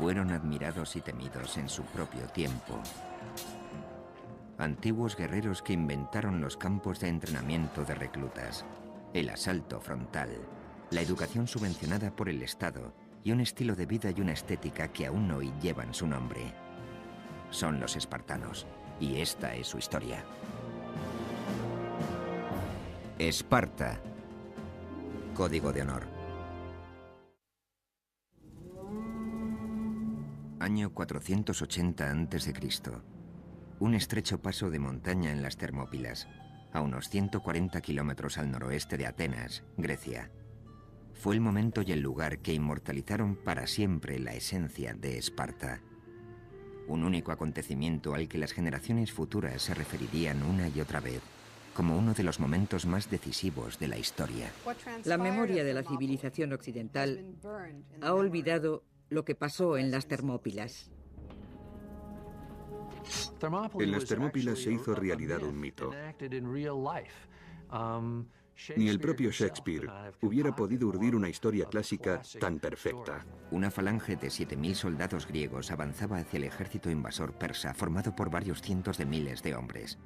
fueron admirados y temidos en su propio tiempo. Antiguos guerreros que inventaron los campos de entrenamiento de reclutas, el asalto frontal, la educación subvencionada por el Estado y un estilo de vida y una estética que aún hoy llevan su nombre. Son los espartanos, y esta es su historia. Esparta. Código de honor. Año 480 a.C. Un estrecho paso de montaña en las Termópilas, a unos 140 kilómetros al noroeste de Atenas, Grecia. Fue el momento y el lugar que inmortalizaron para siempre la esencia de Esparta. Un único acontecimiento al que las generaciones futuras se referirían una y otra vez como uno de los momentos más decisivos de la historia. La memoria de la civilización occidental ha olvidado lo que pasó en las Termópilas. En las Termópilas se hizo realidad un mito. Ni el propio Shakespeare hubiera podido urdir una historia clásica tan perfecta. Una falange de 7.000 soldados griegos avanzaba hacia el ejército invasor persa, formado por varios cientos de miles de hombres.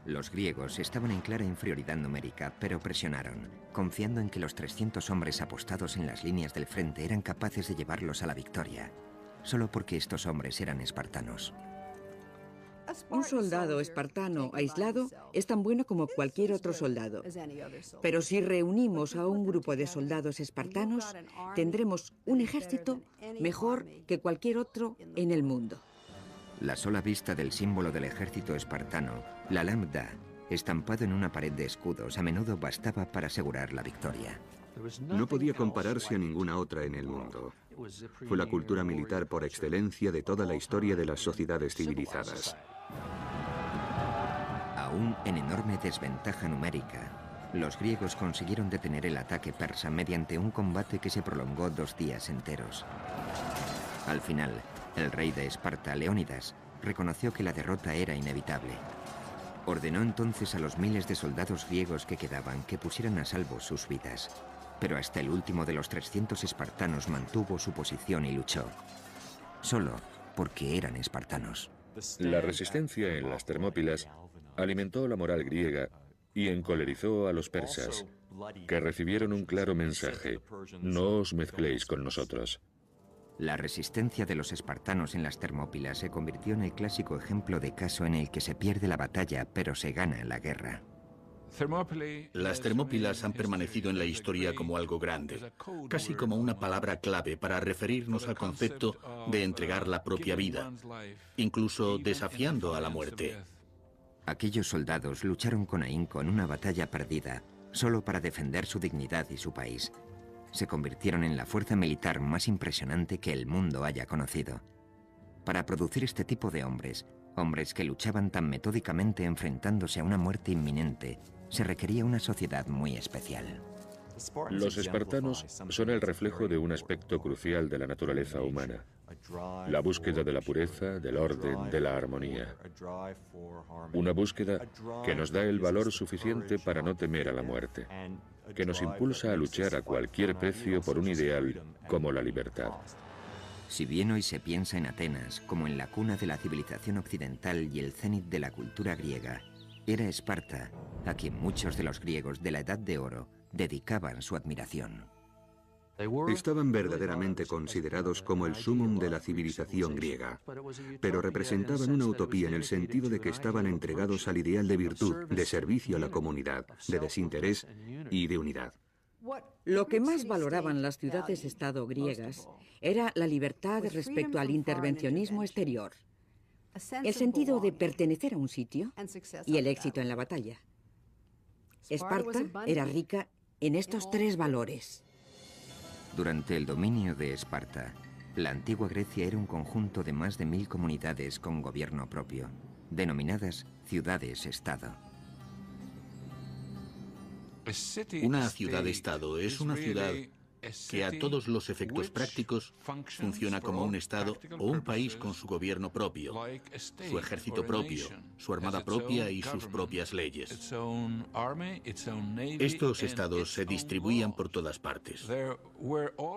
Los griegos estaban en clara inferioridad numérica, pero presionaron, confiando en que los 300 hombres apostados en las líneas del frente eran capaces de llevarlos a la victoria, solo porque estos hombres eran espartanos. Un soldado espartano aislado es tan bueno como cualquier otro soldado. Pero si reunimos a un grupo de soldados espartanos, tendremos un ejército mejor que cualquier otro en el mundo. La sola vista del símbolo del ejército espartano, la lambda, estampado en una pared de escudos, a menudo bastaba para asegurar la victoria. No podía compararse a ninguna otra en el mundo. Fue la cultura militar por excelencia de toda la historia de las sociedades civilizadas. Aún en enorme desventaja numérica, los griegos consiguieron detener el ataque persa mediante un combate que se prolongó 2 días enteros. Al final, el rey de Esparta, Leónidas, reconoció que la derrota era inevitable. Ordenó entonces a los miles de soldados griegos que quedaban que pusieran a salvo sus vidas. Pero hasta el último de los 300 espartanos mantuvo su posición y luchó. Solo porque eran espartanos. La resistencia en las Termópilas alimentó la moral griega y encolerizó a los persas, que recibieron un claro mensaje: no os mezcléis con nosotros. La resistencia de los espartanos en las Termópilas se convirtió en el clásico ejemplo de caso en el que se pierde la batalla, pero se gana la guerra. Las Termópilas han permanecido en la historia como algo grande, casi como una palabra clave para referirnos al concepto de entregar la propia vida, incluso desafiando a la muerte. Aquellos soldados lucharon con ahínco en una batalla perdida, solo para defender su dignidad y su país. Se convirtieron en la fuerza militar más impresionante que el mundo haya conocido. Para producir este tipo de hombres, hombres que luchaban tan metódicamente enfrentándose a una muerte inminente, se requería una sociedad muy especial. Los espartanos son el reflejo de un aspecto crucial de la naturaleza humana: la búsqueda de la pureza, del orden, de la armonía. Una búsqueda que nos da el valor suficiente para no temer a la muerte, que nos impulsa a luchar a cualquier precio por un ideal como la libertad. Si bien hoy se piensa en Atenas como en la cuna de la civilización occidental y el cenit de la cultura griega, era Esparta a quien muchos de los griegos de la Edad de Oro dedicaban su admiración. Estaban verdaderamente considerados como el sumum de la civilización griega, pero representaban una utopía en el sentido de que estaban entregados al ideal de virtud, de servicio a la comunidad, de desinterés y de unidad. Lo que más valoraban las ciudades-estado griegas era la libertad respecto al intervencionismo exterior, el sentido de pertenecer a un sitio y el éxito en la batalla. Esparta era rica en estos 3 valores. Durante el dominio de Esparta, la antigua Grecia era un conjunto de más de 1000 comunidades con gobierno propio, denominadas ciudades-estado. Una ciudad-estado es una ciudad que a todos los efectos prácticos funciona como un estado o un país con su gobierno propio, su ejército propio, su armada propia y sus propias leyes. Estos estados se distribuían por todas partes.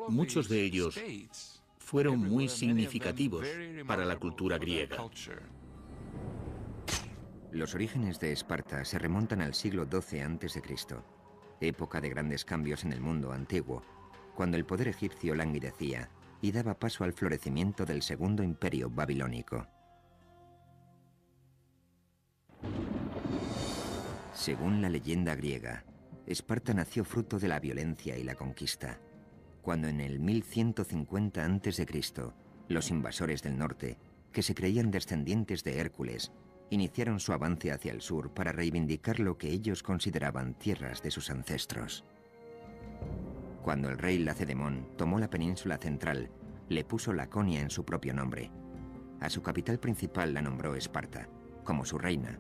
Muchos de ellos fueron muy significativos para la cultura griega. Los orígenes de Esparta se remontan al siglo XII a.C., época de grandes cambios en el mundo antiguo, cuando el poder egipcio languidecía y daba paso al florecimiento del segundo imperio babilónico. Según la leyenda griega, Esparta nació fruto de la violencia y la conquista, cuando en el 1150 a.C., los invasores del norte, que se creían descendientes de Hércules, iniciaron su avance hacia el sur para reivindicar lo que ellos consideraban tierras de sus ancestros. Cuando el rey Lacedemón tomó la península central, le puso Laconia en su propio nombre. A su capital principal la nombró Esparta, como su reina.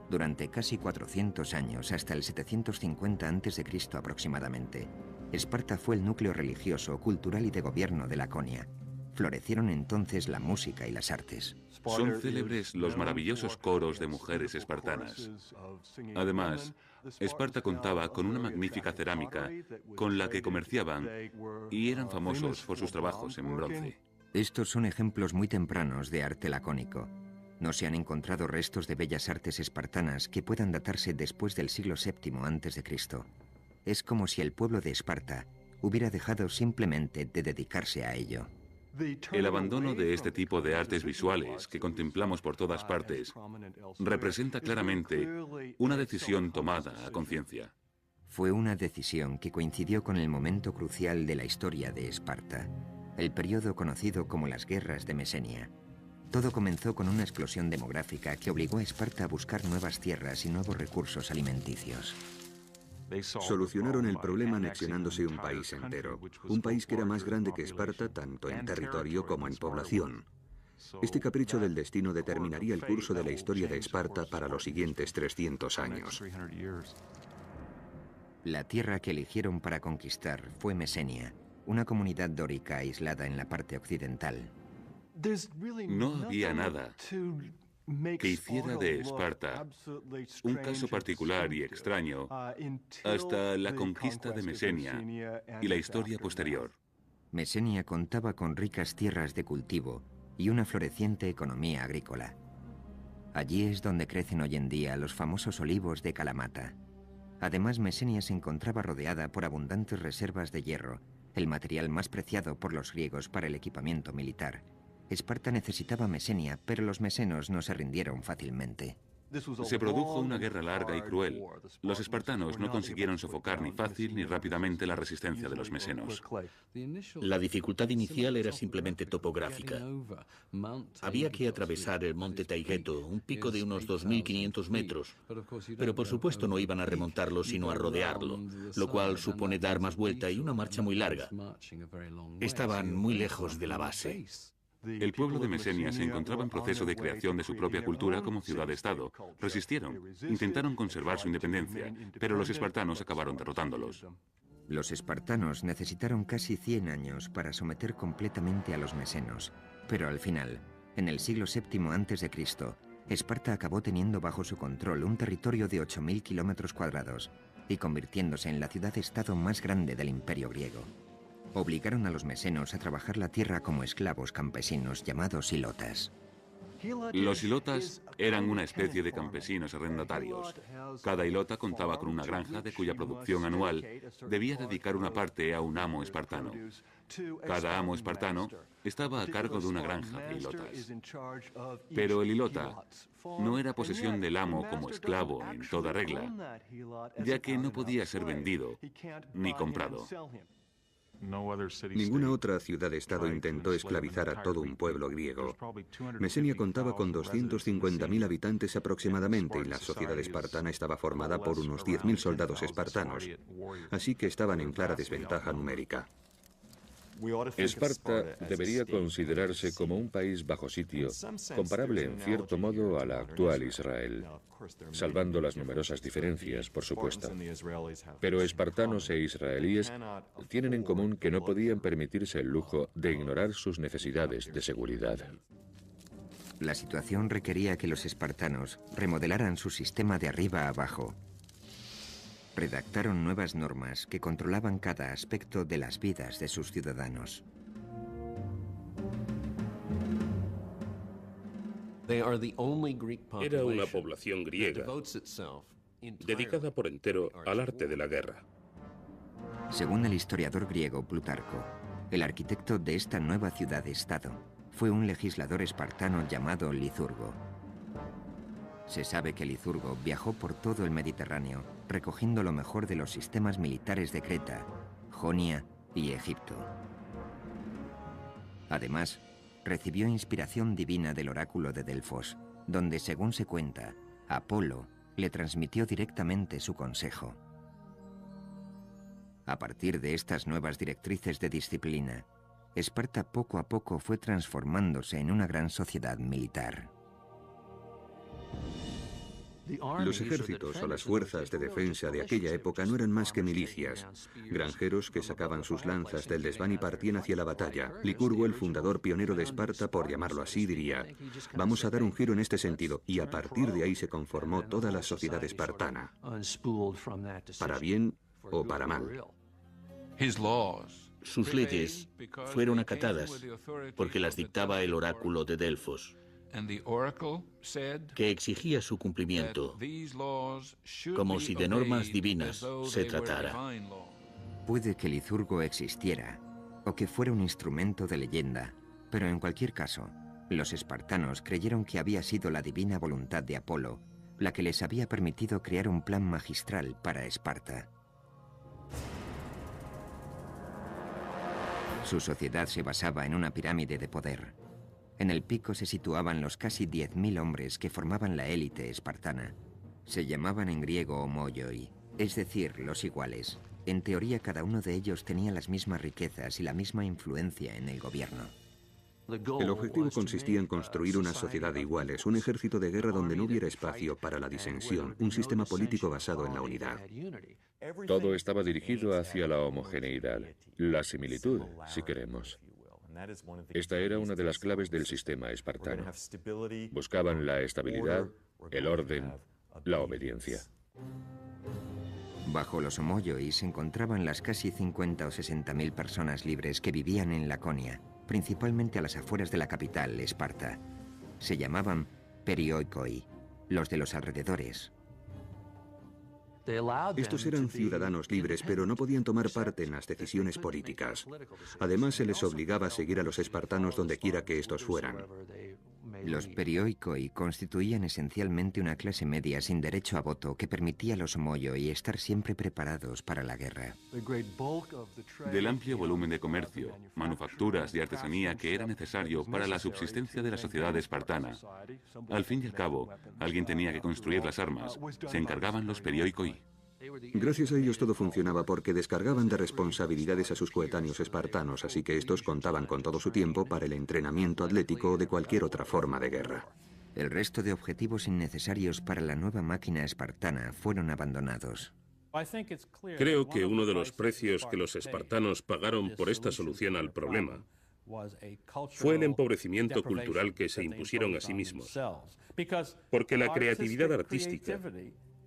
Durante casi 400 años, hasta el 750 a.C. aproximadamente, Esparta fue el núcleo religioso, cultural y de gobierno de Laconia. Florecieron entonces la música y las artes. Son célebres los maravillosos coros de mujeres espartanas. Además, Esparta contaba con una magnífica cerámica con la que comerciaban y eran famosos por sus trabajos en bronce. Estos son ejemplos muy tempranos de arte lacónico. No se han encontrado restos de bellas artes espartanas que puedan datarse después del siglo VII a.C. Es como si el pueblo de Esparta hubiera dejado simplemente de dedicarse a ello. El abandono de este tipo de artes visuales que contemplamos por todas partes representa claramente una decisión tomada a conciencia. Fue una decisión que coincidió con el momento crucial de la historia de Esparta, el periodo conocido como las Guerras de Mesenia. Todo comenzó con una explosión demográfica que obligó a Esparta a buscar nuevas tierras y nuevos recursos alimenticios. Solucionaron el problema anexionándose un país entero, un país que era más grande que Esparta tanto en territorio como en población. Este capricho del destino determinaría el curso de la historia de Esparta para los siguientes 300 años. La tierra que eligieron para conquistar fue Mesenia, una comunidad dórica aislada en la parte occidental. No había nada que hiciera de Esparta un caso particular y extraño hasta la conquista de Mesenia y la historia posterior. Mesenia contaba con ricas tierras de cultivo y una floreciente economía agrícola. Allí es donde crecen hoy en día los famosos olivos de Kalamata. Además, Mesenia se encontraba rodeada por abundantes reservas de hierro, el material más preciado por los griegos para el equipamiento militar. Esparta necesitaba Mesenia, pero los mesenos no se rindieron fácilmente. Se produjo una guerra larga y cruel. Los espartanos no consiguieron sofocar ni fácil ni rápidamente la resistencia de los mesenos. La dificultad inicial era simplemente topográfica. Había que atravesar el monte Taygeto, un pico de unos 2.500 metros, pero por supuesto no iban a remontarlo sino a rodearlo, lo cual supone dar más vuelta y una marcha muy larga. Estaban muy lejos de la base. El pueblo de Mesenia se encontraba en proceso de creación de su propia cultura como ciudad-estado. Resistieron, intentaron conservar su independencia, pero los espartanos acabaron derrotándolos. Los espartanos necesitaron casi 100 años para someter completamente a los mesenos, pero al final, en el siglo VII a.C., Esparta acabó teniendo bajo su control un territorio de 8.000 kilómetros cuadrados y convirtiéndose en la ciudad-estado más grande del imperio griego. Obligaron a los mesenos a trabajar la tierra como esclavos campesinos llamados hilotas. Los hilotas eran una especie de campesinos arrendatarios. Cada hilota contaba con una granja de cuya producción anual debía dedicar una parte a un amo espartano. Cada amo espartano estaba a cargo de una granja de hilotas. Pero el hilota no era posesión del amo como esclavo en toda regla, ya que no podía ser vendido ni comprado. Ninguna otra ciudad-estado intentó esclavizar a todo un pueblo griego. Mesenia contaba con 250.000 habitantes aproximadamente y la sociedad espartana estaba formada por unos 10.000 soldados espartanos, así que estaban en clara desventaja numérica. Esparta debería considerarse como un país bajo sitio, comparable en cierto modo a la actual Israel, salvando las numerosas diferencias, por supuesto. Pero espartanos e israelíes tienen en común que no podían permitirse el lujo de ignorar sus necesidades de seguridad. La situación requería que los espartanos remodelaran su sistema de arriba a abajo. Redactaron nuevas normas que controlaban cada aspecto de las vidas de sus ciudadanos. Era una población griega dedicada por entero al arte de la guerra. Según el historiador griego Plutarco, el arquitecto de esta nueva ciudad-estado fue un legislador espartano llamado Licurgo. Se sabe que Licurgo viajó por todo el Mediterráneo, recogiendo lo mejor de los sistemas militares de Creta, Jonia y Egipto. Además, recibió inspiración divina del oráculo de Delfos, donde, según se cuenta, Apolo le transmitió directamente su consejo. A partir de estas nuevas directrices de disciplina, Esparta poco a poco fue transformándose en una gran sociedad militar. Los ejércitos o las fuerzas de defensa de aquella época no eran más que milicias, granjeros que sacaban sus lanzas del desván y partían hacia la batalla. Licurgo, el fundador pionero de Esparta, por llamarlo así, diría: vamos a dar un giro en este sentido, y a partir de ahí se conformó toda la sociedad espartana, para bien o para mal. Sus leyes fueron acatadas porque las dictaba el oráculo de Delfos, que exigía su cumplimiento, como si de normas divinas se tratara. Puede que Licurgo existiera, o que fuera un instrumento de leyenda, pero en cualquier caso, los espartanos creyeron que había sido la divina voluntad de Apolo la que les había permitido crear un plan magistral para Esparta. Su sociedad se basaba en una pirámide de poder. En el pico se situaban los casi 10.000 hombres que formaban la élite espartana. Se llamaban en griego homoioi, es decir, los iguales. En teoría, cada uno de ellos tenía las mismas riquezas y la misma influencia en el gobierno. El objetivo consistía en construir una sociedad de iguales, un ejército de guerra donde no hubiera espacio para la disensión, un sistema político basado en la unidad. Todo estaba dirigido hacia la homogeneidad, la similitud, si queremos. Esta era una de las claves del sistema espartano. Buscaban la estabilidad, el orden, la obediencia. Bajo los homoioi se encontraban las casi 50 o 60.000 personas libres que vivían en Laconia, principalmente a las afueras de la capital, Esparta. Se llamaban perioikoi, los de los alrededores. Estos eran ciudadanos libres, pero no podían tomar parte en las decisiones políticas. Además, se les obligaba a seguir a los espartanos donde quiera que estos fueran. Los perioikoi constituían esencialmente una clase media sin derecho a voto que permitía a los homoioi estar siempre preparados para la guerra. Del amplio volumen de comercio, manufacturas y artesanía que era necesario para la subsistencia de la sociedad espartana, al fin y al cabo, alguien tenía que construir las armas. Se encargaban los perioikoi. Gracias a ellos todo funcionaba porque descargaban de responsabilidades a sus coetáneos espartanos, así que estos contaban con todo su tiempo para el entrenamiento atlético o de cualquier otra forma de guerra. El resto de objetivos innecesarios para la nueva máquina espartana fueron abandonados. Creo que uno de los precios que los espartanos pagaron por esta solución al problema fue el empobrecimiento cultural que se impusieron a sí mismos, porque la creatividad artística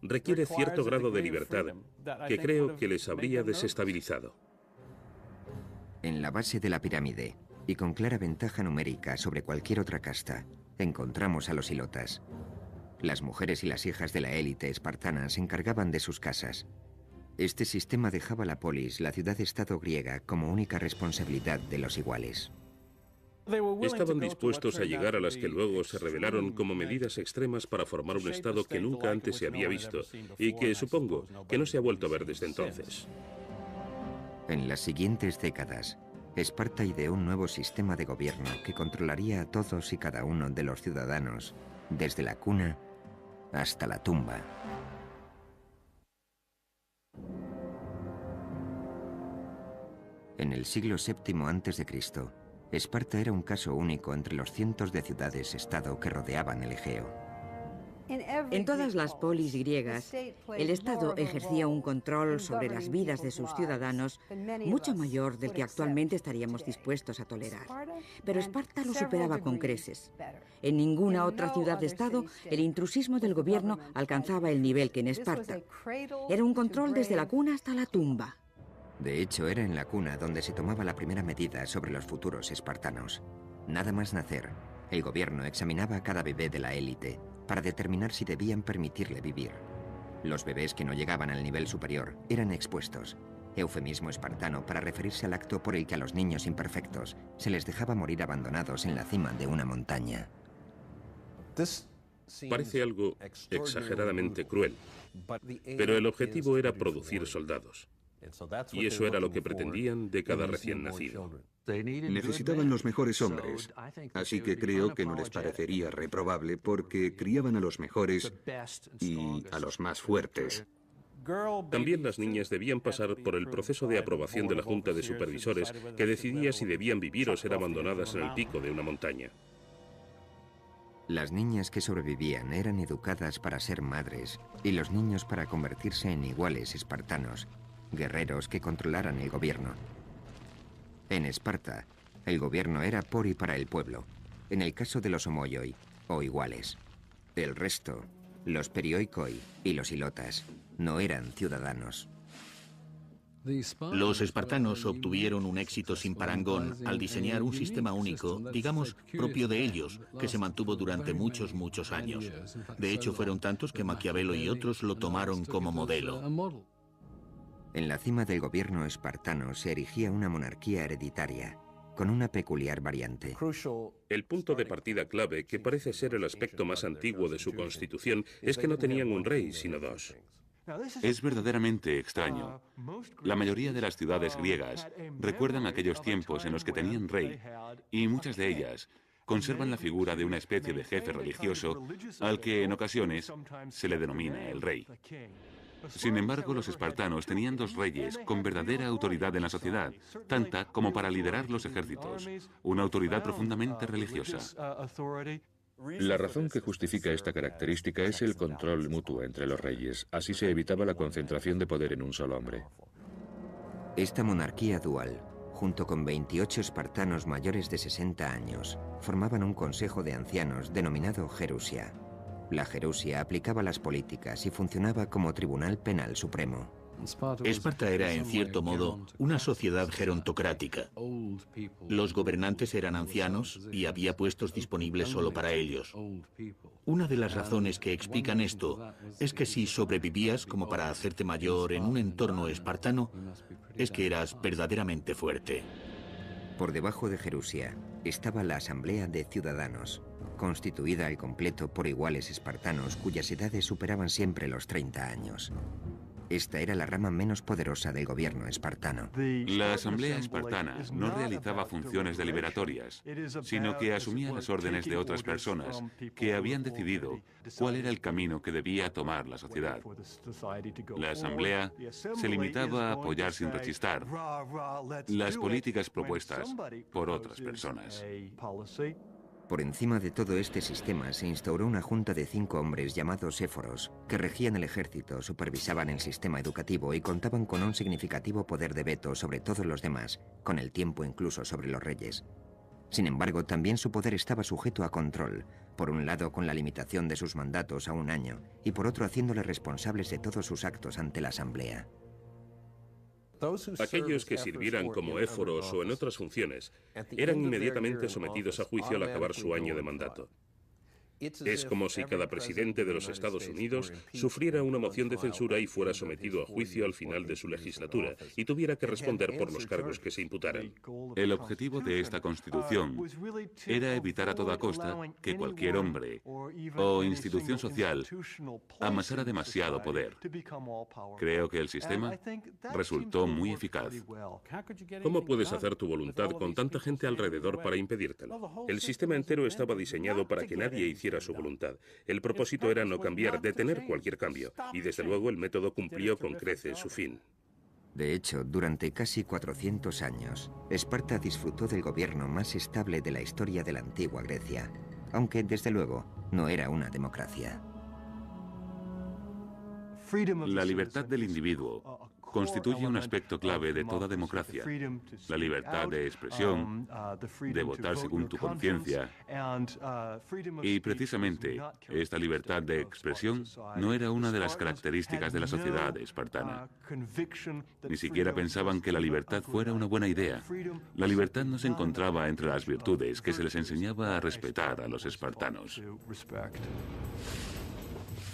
requiere cierto grado de libertad que creo que les habría desestabilizado. En la base de la pirámide, y con clara ventaja numérica sobre cualquier otra casta, encontramos a los hilotas. Las mujeres y las hijas de la élite espartana se encargaban de sus casas. Este sistema dejaba la polis, la ciudad-estado griega, como única responsabilidad de los iguales. Estaban dispuestos a llegar a las que luego se revelaron como medidas extremas para formar un estado que nunca antes se había visto y que supongo que no se ha vuelto a ver desde entonces. En las siguientes décadas, Esparta ideó un nuevo sistema de gobierno que controlaría a todos y cada uno de los ciudadanos, desde la cuna hasta la tumba. En el siglo VII a.C., Esparta era un caso único entre los cientos de ciudades-estado que rodeaban el Egeo. En todas las polis griegas, el Estado ejercía un control sobre las vidas de sus ciudadanos mucho mayor del que actualmente estaríamos dispuestos a tolerar. Pero Esparta lo superaba con creces. En ninguna otra ciudad-estado el intrusismo del gobierno alcanzaba el nivel que en Esparta. Era un control desde la cuna hasta la tumba. De hecho, era en la cuna donde se tomaba la primera medida sobre los futuros espartanos. Nada más nacer, El gobierno examinaba a cada bebé de la élite para determinar si debían permitirle vivir. Los bebés que no llegaban al nivel superior eran expuestos, eufemismo espartano para referirse al acto por el que a los niños imperfectos se les dejaba morir abandonados en la cima de una montaña. Parece algo exageradamente cruel, pero el objetivo era producir soldados. Y eso era lo que pretendían de cada recién nacido. Necesitaban los mejores hombres, así que creo que no les parecería reprobable porque criaban a los mejores y a los más fuertes. También las niñas debían pasar por el proceso de aprobación de la Junta de Supervisores, que decidía si debían vivir o ser abandonadas en el pico de una montaña. Las niñas que sobrevivían eran educadas para ser madres y los niños para convertirse en iguales espartanos, guerreros que controlaran el gobierno. En Esparta, el gobierno era por y para el pueblo, en el caso de los homoioi, o iguales. El resto, los perioikoi y los ilotas, no eran ciudadanos. Los espartanos obtuvieron un éxito sin parangón al diseñar un sistema único, digamos, propio de ellos, que se mantuvo durante muchos años. De hecho, fueron tantos que Maquiavelo y otros lo tomaron como modelo. En la cima del gobierno espartano se erigía una monarquía hereditaria, con una peculiar variante. El punto de partida clave, que parece ser el aspecto más antiguo de su constitución, es que no tenían un rey, sino dos. Es verdaderamente extraño. La mayoría de las ciudades griegas recuerdan aquellos tiempos en los que tenían rey, y muchas de ellas conservan la figura de una especie de jefe religioso al que en ocasiones se le denomina el rey. Sin embargo, los espartanos tenían dos reyes con verdadera autoridad en la sociedad, tanta como para liderar los ejércitos, una autoridad profundamente religiosa. La razón que justifica esta característica es el control mutuo entre los reyes. Así se evitaba la concentración de poder en un solo hombre. Esta monarquía dual, junto con 28 espartanos mayores de 60 años, formaban un consejo de ancianos denominado Gerusia. La Gerusia aplicaba las políticas y funcionaba como tribunal penal supremo. Esparta era, en cierto modo, una sociedad gerontocrática. Los gobernantes eran ancianos y había puestos disponibles solo para ellos. Una de las razones que explican esto es que si sobrevivías como para hacerte mayor en un entorno espartano, es que eras verdaderamente fuerte. Por debajo de Gerusia estaba la Asamblea de Ciudadanos, constituida al completo por iguales espartanos cuyas edades superaban siempre los 30 años. Esta era la rama menos poderosa del gobierno espartano. La asamblea espartana no realizaba funciones deliberatorias, sino que asumía las órdenes de otras personas que habían decidido cuál era el camino que debía tomar la sociedad. La asamblea se limitaba a apoyar sin rechistar las políticas propuestas por otras personas. Por encima de todo este sistema se instauró una junta de 5 hombres llamados éforos, que regían el ejército, supervisaban el sistema educativo y contaban con un significativo poder de veto sobre todos los demás, con el tiempo incluso sobre los reyes. Sin embargo, también su poder estaba sujeto a control, por un lado con la limitación de sus mandatos a 1 año, y por otro haciéndoles responsables de todos sus actos ante la asamblea. Aquellos que sirvieran como éforos o en otras funciones eran inmediatamente sometidos a juicio al acabar su año de mandato. Es como si cada presidente de los Estados Unidos sufriera una moción de censura y fuera sometido a juicio al final de su legislatura y tuviera que responder por los cargos que se imputaran. El objetivo de esta Constitución era evitar a toda costa que cualquier hombre o institución social amasara demasiado poder. Creo que el sistema resultó muy eficaz. ¿Cómo puedes hacer tu voluntad con tanta gente alrededor para impedírtelo? El sistema entero estaba diseñado para que nadie hiciera su voluntad. El propósito era no cambiar, detener cualquier cambio, y desde luego el método cumplió con creces su fin. De hecho, durante casi 400 años, Esparta disfrutó del gobierno más estable de la historia de la antigua Grecia, aunque desde luego no era una democracia. La libertad del individuo constituye un aspecto clave de toda democracia. La libertad de expresión, de votar según tu conciencia. Y precisamente esta libertad de expresión no era una de las características de la sociedad espartana. Ni siquiera pensaban que la libertad fuera una buena idea. La libertad no se encontraba entre las virtudes que se les enseñaba a respetar a los espartanos.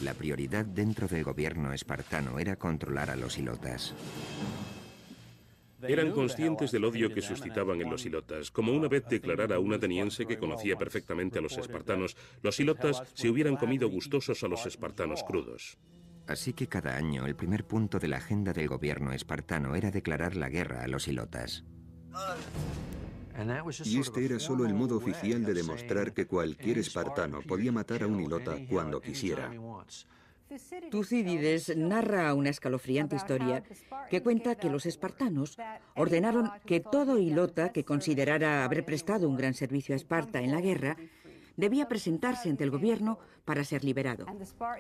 La prioridad dentro del gobierno espartano era controlar a los ilotas. Eran conscientes del odio que suscitaban en los ilotas. Como una vez declarara un ateniense que conocía perfectamente a los espartanos, los ilotas se hubieran comido gustosos a los espartanos crudos. Así que cada año el primer punto de la agenda del gobierno espartano era declarar la guerra a los ilotas. Y este era solo el modo oficial de demostrar que cualquier espartano podía matar a un ilota cuando quisiera. Tucídides narra una escalofriante historia que cuenta que los espartanos ordenaron que todo ilota que considerara haber prestado un gran servicio a Esparta en la guerra debía presentarse ante el gobierno para ser liberado.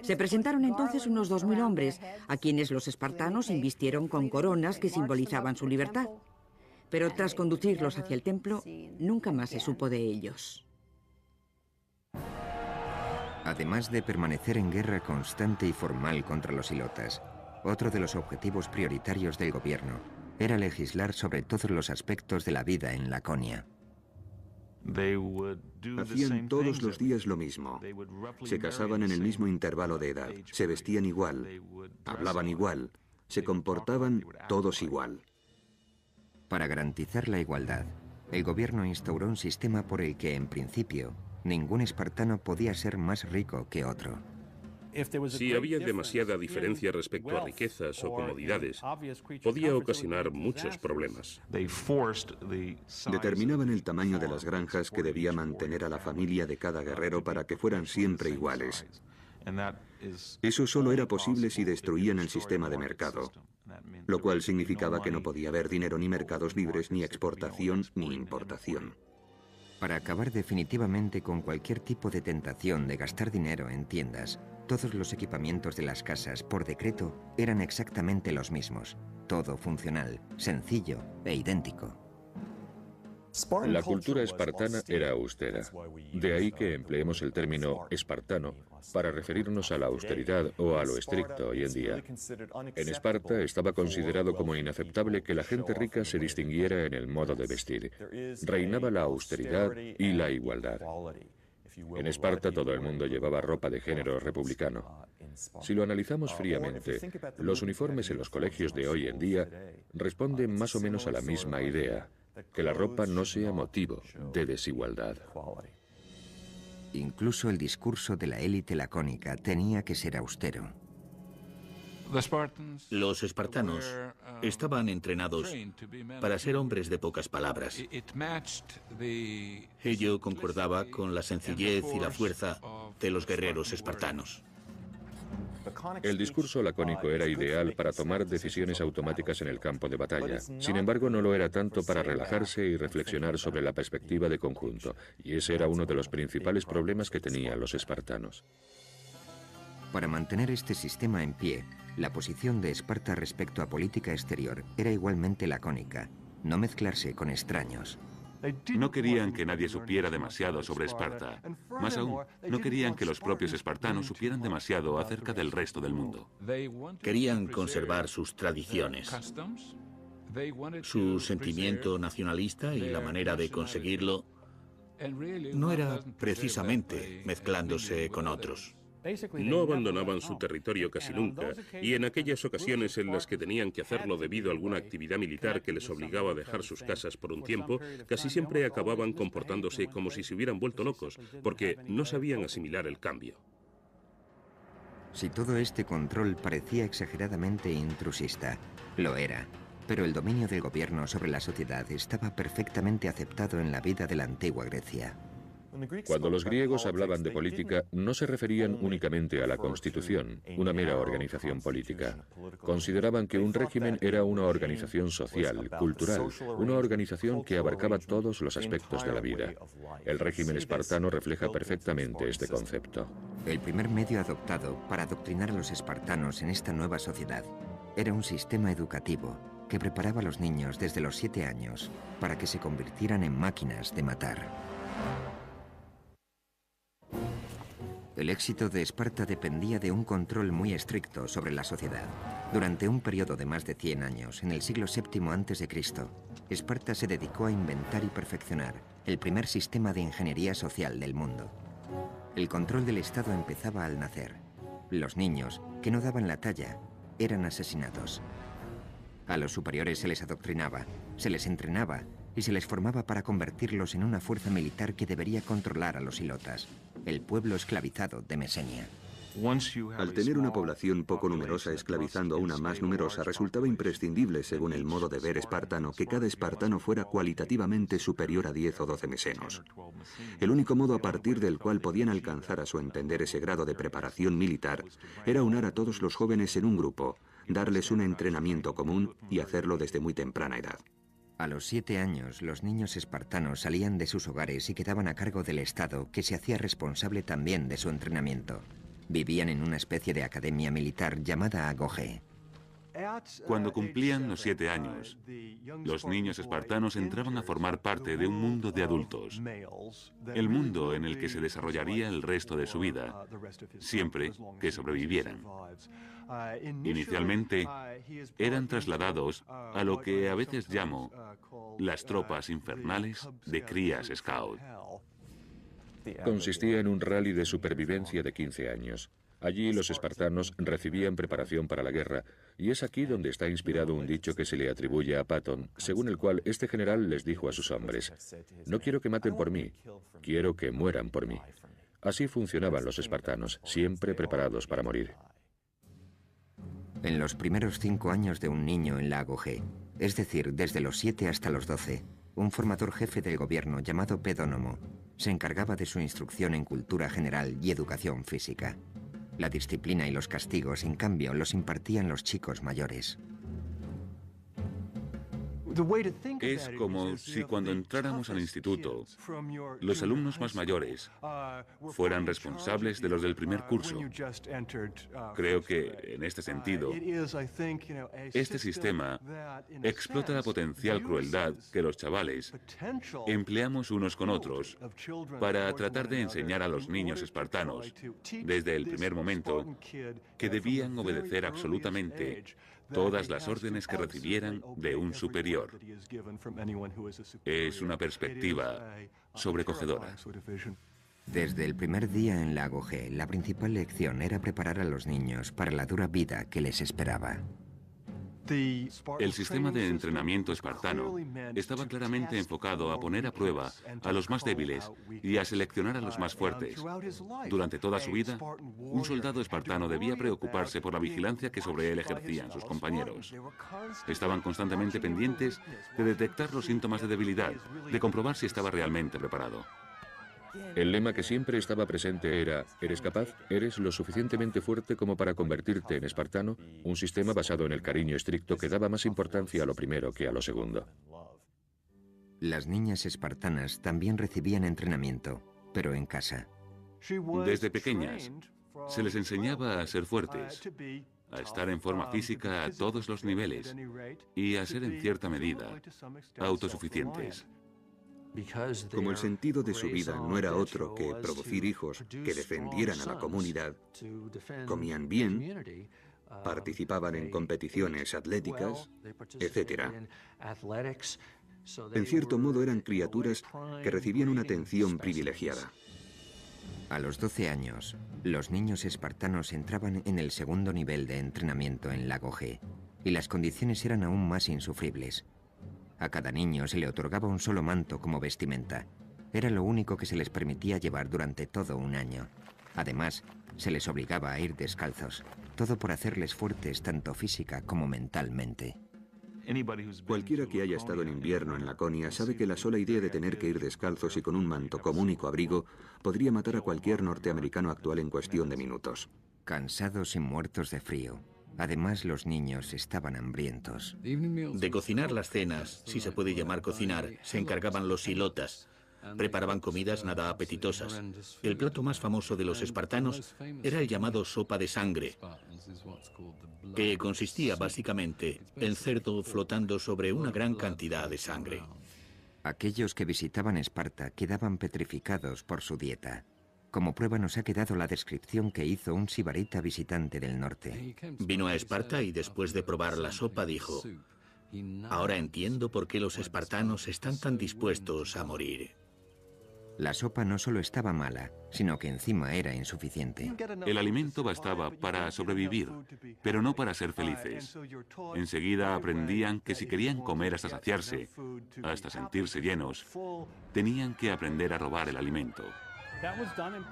Se presentaron entonces unos 2000 hombres, a quienes los espartanos invistieron con coronas que simbolizaban su libertad. Pero tras conducirlos hacia el templo, nunca más se supo de ellos. Además de permanecer en guerra constante y formal contra los ilotas, otro de los objetivos prioritarios del gobierno era legislar sobre todos los aspectos de la vida en Laconia. Hacían todos los días lo mismo. Se casaban en el mismo intervalo de edad, se vestían igual, hablaban igual, se comportaban todos igual. Para garantizar la igualdad, el gobierno instauró un sistema por el que, en principio, ningún espartano podía ser más rico que otro. Si había demasiada diferencia respecto a riquezas o comodidades, podía ocasionar muchos problemas. Determinaban el tamaño de las granjas que debía mantener a la familia de cada guerrero para que fueran siempre iguales. Eso solo era posible si destruían el sistema de mercado, lo cual significaba que no podía haber dinero ni mercados libres, ni exportación ni importación. Para acabar definitivamente con cualquier tipo de tentación de gastar dinero en tiendas, todos los equipamientos de las casas, por decreto, eran exactamente los mismos. Todo funcional, sencillo e idéntico. La cultura espartana era austera. De ahí que empleemos el término espartano para referirnos a la austeridad o a lo estricto hoy en día. En Esparta estaba considerado como inaceptable que la gente rica se distinguiera en el modo de vestir. Reinaba la austeridad y la igualdad. En Esparta todo el mundo llevaba ropa de género republicano. Si lo analizamos fríamente, los uniformes en los colegios de hoy en día responden más o menos a la misma idea: que la ropa no sea motivo de desigualdad. Incluso el discurso de la élite lacónica tenía que ser austero. Los espartanos estaban entrenados para ser hombres de pocas palabras. Ello concordaba con la sencillez y la fuerza de los guerreros espartanos. El discurso lacónico era ideal para tomar decisiones automáticas en el campo de batalla. Sin embargo, no lo era tanto para relajarse y reflexionar sobre la perspectiva de conjunto, y ese era uno de los principales problemas que tenían los espartanos. Para mantener este sistema en pie, la posición de Esparta respecto a política exterior era igualmente lacónica: no mezclarse con extraños. No querían que nadie supiera demasiado sobre Esparta. Más aún, no querían que los propios espartanos supieran demasiado acerca del resto del mundo. Querían conservar sus tradiciones, su sentimiento nacionalista, y la manera de conseguirlo no era precisamente mezclándose con otros. No abandonaban su territorio casi nunca, y en aquellas ocasiones en las que tenían que hacerlo debido a alguna actividad militar que les obligaba a dejar sus casas por un tiempo, casi siempre acababan comportándose como si se hubieran vuelto locos, porque no sabían asimilar el cambio. Si todo este control parecía exageradamente intrusista, lo era, pero el dominio del gobierno sobre la sociedad estaba perfectamente aceptado en la vida de la antigua Grecia. Cuando los griegos hablaban de política, no se referían únicamente a la Constitución, una mera organización política. Consideraban que un régimen era una organización social, cultural, una organización que abarcaba todos los aspectos de la vida. El régimen espartano refleja perfectamente este concepto. El primer medio adoptado para adoctrinar a los espartanos en esta nueva sociedad Era un sistema educativo que preparaba a los niños desde los 7 años para que se convirtieran en máquinas de matar. El éxito de Esparta dependía de un control muy estricto sobre la sociedad. Durante un periodo de más de 100 años, en el siglo VII a.C., Esparta se dedicó a inventar y perfeccionar el primer sistema de ingeniería social del mundo. El control del Estado empezaba al nacer. Los niños, que no daban la talla, eran asesinados. A los superiores se les adoctrinaba, se les entrenaba y se les formaba para convertirlos en una fuerza militar que debería controlar a los ilotas, el pueblo esclavizado de Mesenia. Al tener una población poco numerosa esclavizando a una más numerosa, resultaba imprescindible, según el modo de ver espartano, que cada espartano fuera cualitativamente superior a 10 o 12 mesenos. El único modo a partir del cual podían alcanzar a su entender ese grado de preparación militar era unar a todos los jóvenes en un grupo, darles un entrenamiento común y hacerlo desde muy temprana edad. A los 7 años, los niños espartanos salían de sus hogares y quedaban a cargo del Estado, que se hacía responsable también de su entrenamiento. Vivían en una especie de academia militar llamada Agoge. Cuando cumplían los 7 años, los niños espartanos entraban a formar parte de un mundo de adultos, el mundo en el que se desarrollaría el resto de su vida, siempre que sobrevivieran. Inicialmente, eran trasladados a lo que a veces llamo las tropas infernales de crías scout. Consistía en un rally de supervivencia de 15 años. Allí los espartanos recibían preparación para la guerra, y es aquí donde está inspirado un dicho que se le atribuye a Patón, según el cual este general les dijo a sus hombres: «No quiero que maten por mí, quiero que mueran por mí». Así funcionaban los espartanos, siempre preparados para morir. En los primeros 5 años de un niño en la Agoge, es decir, desde los 7 hasta los 12, un formador jefe del gobierno llamado Pedónomo se encargaba de su instrucción en cultura general y educación física. La disciplina y los castigos, en cambio, los impartían los chicos mayores. Es como si cuando entráramos al instituto, los alumnos más mayores fueran responsables de los del primer curso. Creo que, en este sentido, este sistema explota la potencial crueldad que los chavales empleamos unos con otros para tratar de enseñar a los niños espartanos, desde el primer momento, que debían obedecer absolutamente todas las órdenes que recibieran de un superior. Es una perspectiva sobrecogedora. Desde el primer día en la Agoge, la principal lección era preparar a los niños para la dura vida que les esperaba. El sistema de entrenamiento espartano estaba claramente enfocado a poner a prueba a los más débiles y a seleccionar a los más fuertes. Durante toda su vida, un soldado espartano debía preocuparse por la vigilancia que sobre él ejercían sus compañeros. Estaban constantemente pendientes de detectar los síntomas de debilidad, de comprobar si estaba realmente preparado. El lema que siempre estaba presente era: ¿eres capaz? ¿Eres lo suficientemente fuerte como para convertirte en espartano? Un sistema basado en el cariño estricto que daba más importancia a lo primero que a lo segundo. Las niñas espartanas también recibían entrenamiento, pero en casa. Desde pequeñas, se les enseñaba a ser fuertes, a estar en forma física a todos los niveles y a ser en cierta medida autosuficientes. Como el sentido de su vida no era otro que producir hijos que defendieran a la comunidad, comían bien, participaban en competiciones atléticas, etc. En cierto modo eran criaturas que recibían una atención privilegiada. A los 12 años, los niños espartanos entraban en el segundo nivel de entrenamiento en la Agoge, y las condiciones eran aún más insufribles. A cada niño se le otorgaba un solo manto como vestimenta. Era lo único que se les permitía llevar durante todo un año. Además, se les obligaba a ir descalzos, todo por hacerles fuertes tanto física como mentalmente. Cualquiera que haya estado en invierno en Laconia sabe que la sola idea de tener que ir descalzos y con un manto como único abrigo podría matar a cualquier norteamericano actual en cuestión de minutos. Cansados y muertos de frío. Además, los niños estaban hambrientos. De cocinar las cenas, si se puede llamar cocinar, se encargaban los ilotas. Preparaban comidas nada apetitosas. El plato más famoso de los espartanos era el llamado sopa de sangre, que consistía básicamente en cerdo flotando sobre una gran cantidad de sangre. Aquellos que visitaban Esparta quedaban petrificados por su dieta. Como prueba nos ha quedado la descripción que hizo un sibarita visitante del norte. Vino a Esparta y después de probar la sopa dijo: ahora entiendo por qué los espartanos están tan dispuestos a morir. La sopa no solo estaba mala, sino que encima era insuficiente. El alimento bastaba para sobrevivir, pero no para ser felices. Enseguida aprendían que si querían comer hasta saciarse, hasta sentirse llenos, tenían que aprender a robar el alimento.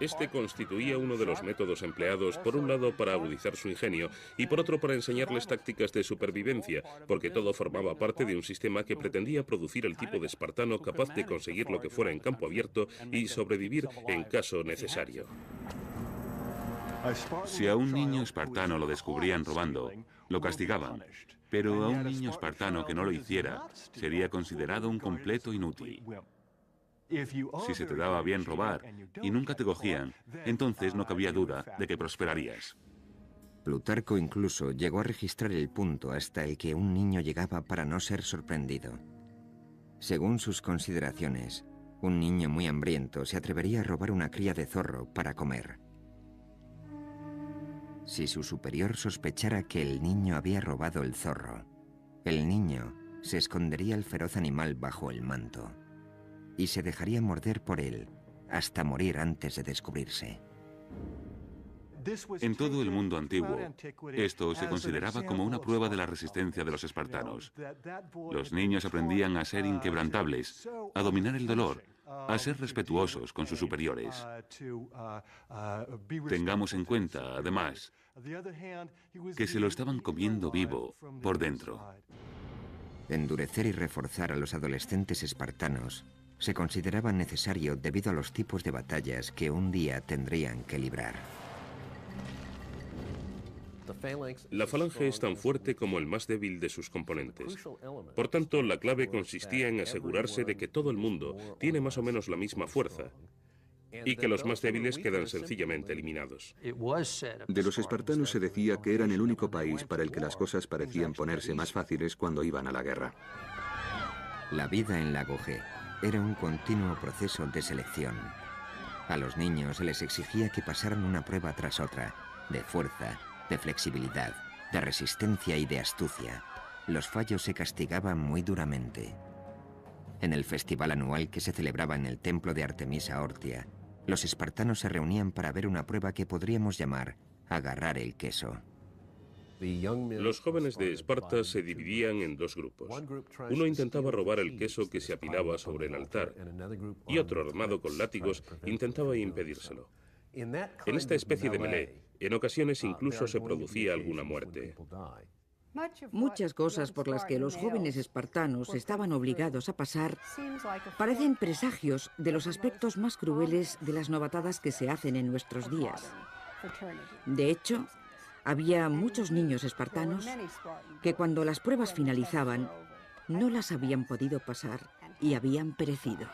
Este constituía uno de los métodos empleados, por un lado para agudizar su ingenio y por otro para enseñarles tácticas de supervivencia, porque todo formaba parte de un sistema que pretendía producir el tipo de espartano capaz de conseguir lo que fuera en campo abierto y sobrevivir en caso necesario. Si a un niño espartano lo descubrían robando, lo castigaban, pero a un niño espartano que no lo hiciera sería considerado un completo inútil. Si se te daba bien robar y nunca te cogían, entonces no cabía duda de que prosperarías. Plutarco incluso llegó a registrar el punto hasta el que un niño llegaba para no ser sorprendido. Según sus consideraciones, un niño muy hambriento se atrevería a robar una cría de zorro para comer. Si su superior sospechara que el niño había robado el zorro, el niño se escondería el feroz animal bajo el manto y se dejaría morder por él hasta morir antes de descubrirse. En todo el mundo antiguo, esto se consideraba como una prueba de la resistencia de los espartanos. Los niños aprendían a ser inquebrantables, a dominar el dolor, a ser respetuosos con sus superiores. Tengamos en cuenta, además, que se lo estaban comiendo vivo por dentro. Endurecer y reforzar a los adolescentes espartanos se consideraba necesario debido a los tipos de batallas que un día tendrían que librar. La falange es tan fuerte como el más débil de sus componentes. Por tanto, la clave consistía en asegurarse de que todo el mundo tiene más o menos la misma fuerza y que los más débiles quedan sencillamente eliminados. De los espartanos se decía que eran el único país para el que las cosas parecían ponerse más fáciles cuando iban a la guerra. La vida en Lago G era un continuo proceso de selección. A los niños se les exigía que pasaran una prueba tras otra, de fuerza, de flexibilidad, de resistencia y de astucia. Los fallos se castigaban muy duramente. En el festival anual que se celebraba en el templo de Artemisa Ortia, los espartanos se reunían para ver una prueba que podríamos llamar agarrar el queso. Los jóvenes de Esparta se dividían en dos grupos. Uno intentaba robar el queso que se apilaba sobre el altar y otro, armado con látigos, intentaba impedírselo. En esta especie de melee, en ocasiones incluso se producía alguna muerte. Muchas cosas por las que los jóvenes espartanos estaban obligados a pasar parecen presagios de los aspectos más crueles de las novatadas que se hacen en nuestros días. De hecho, había muchos niños espartanos que cuando las pruebas finalizaban no las habían podido pasar y habían perecido.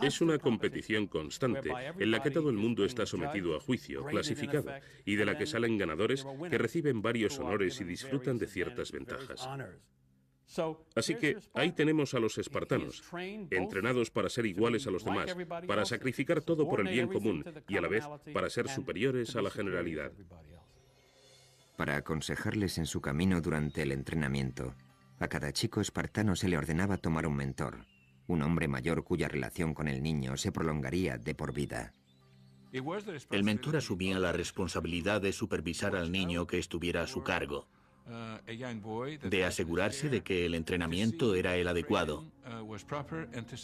Es una competición constante en la que todo el mundo está sometido a juicio, clasificado, y de la que salen ganadores que reciben varios honores y disfrutan de ciertas ventajas. Así que ahí tenemos a los espartanos, entrenados para ser iguales a los demás, para sacrificar todo por el bien común y a la vez para ser superiores a la generalidad. Para aconsejarles en su camino durante el entrenamiento, a cada chico espartano se le ordenaba tomar un mentor, un hombre mayor cuya relación con el niño se prolongaría de por vida. El mentor asumía la responsabilidad de supervisar al niño que estuviera a su cargo, de asegurarse de que el entrenamiento era el adecuado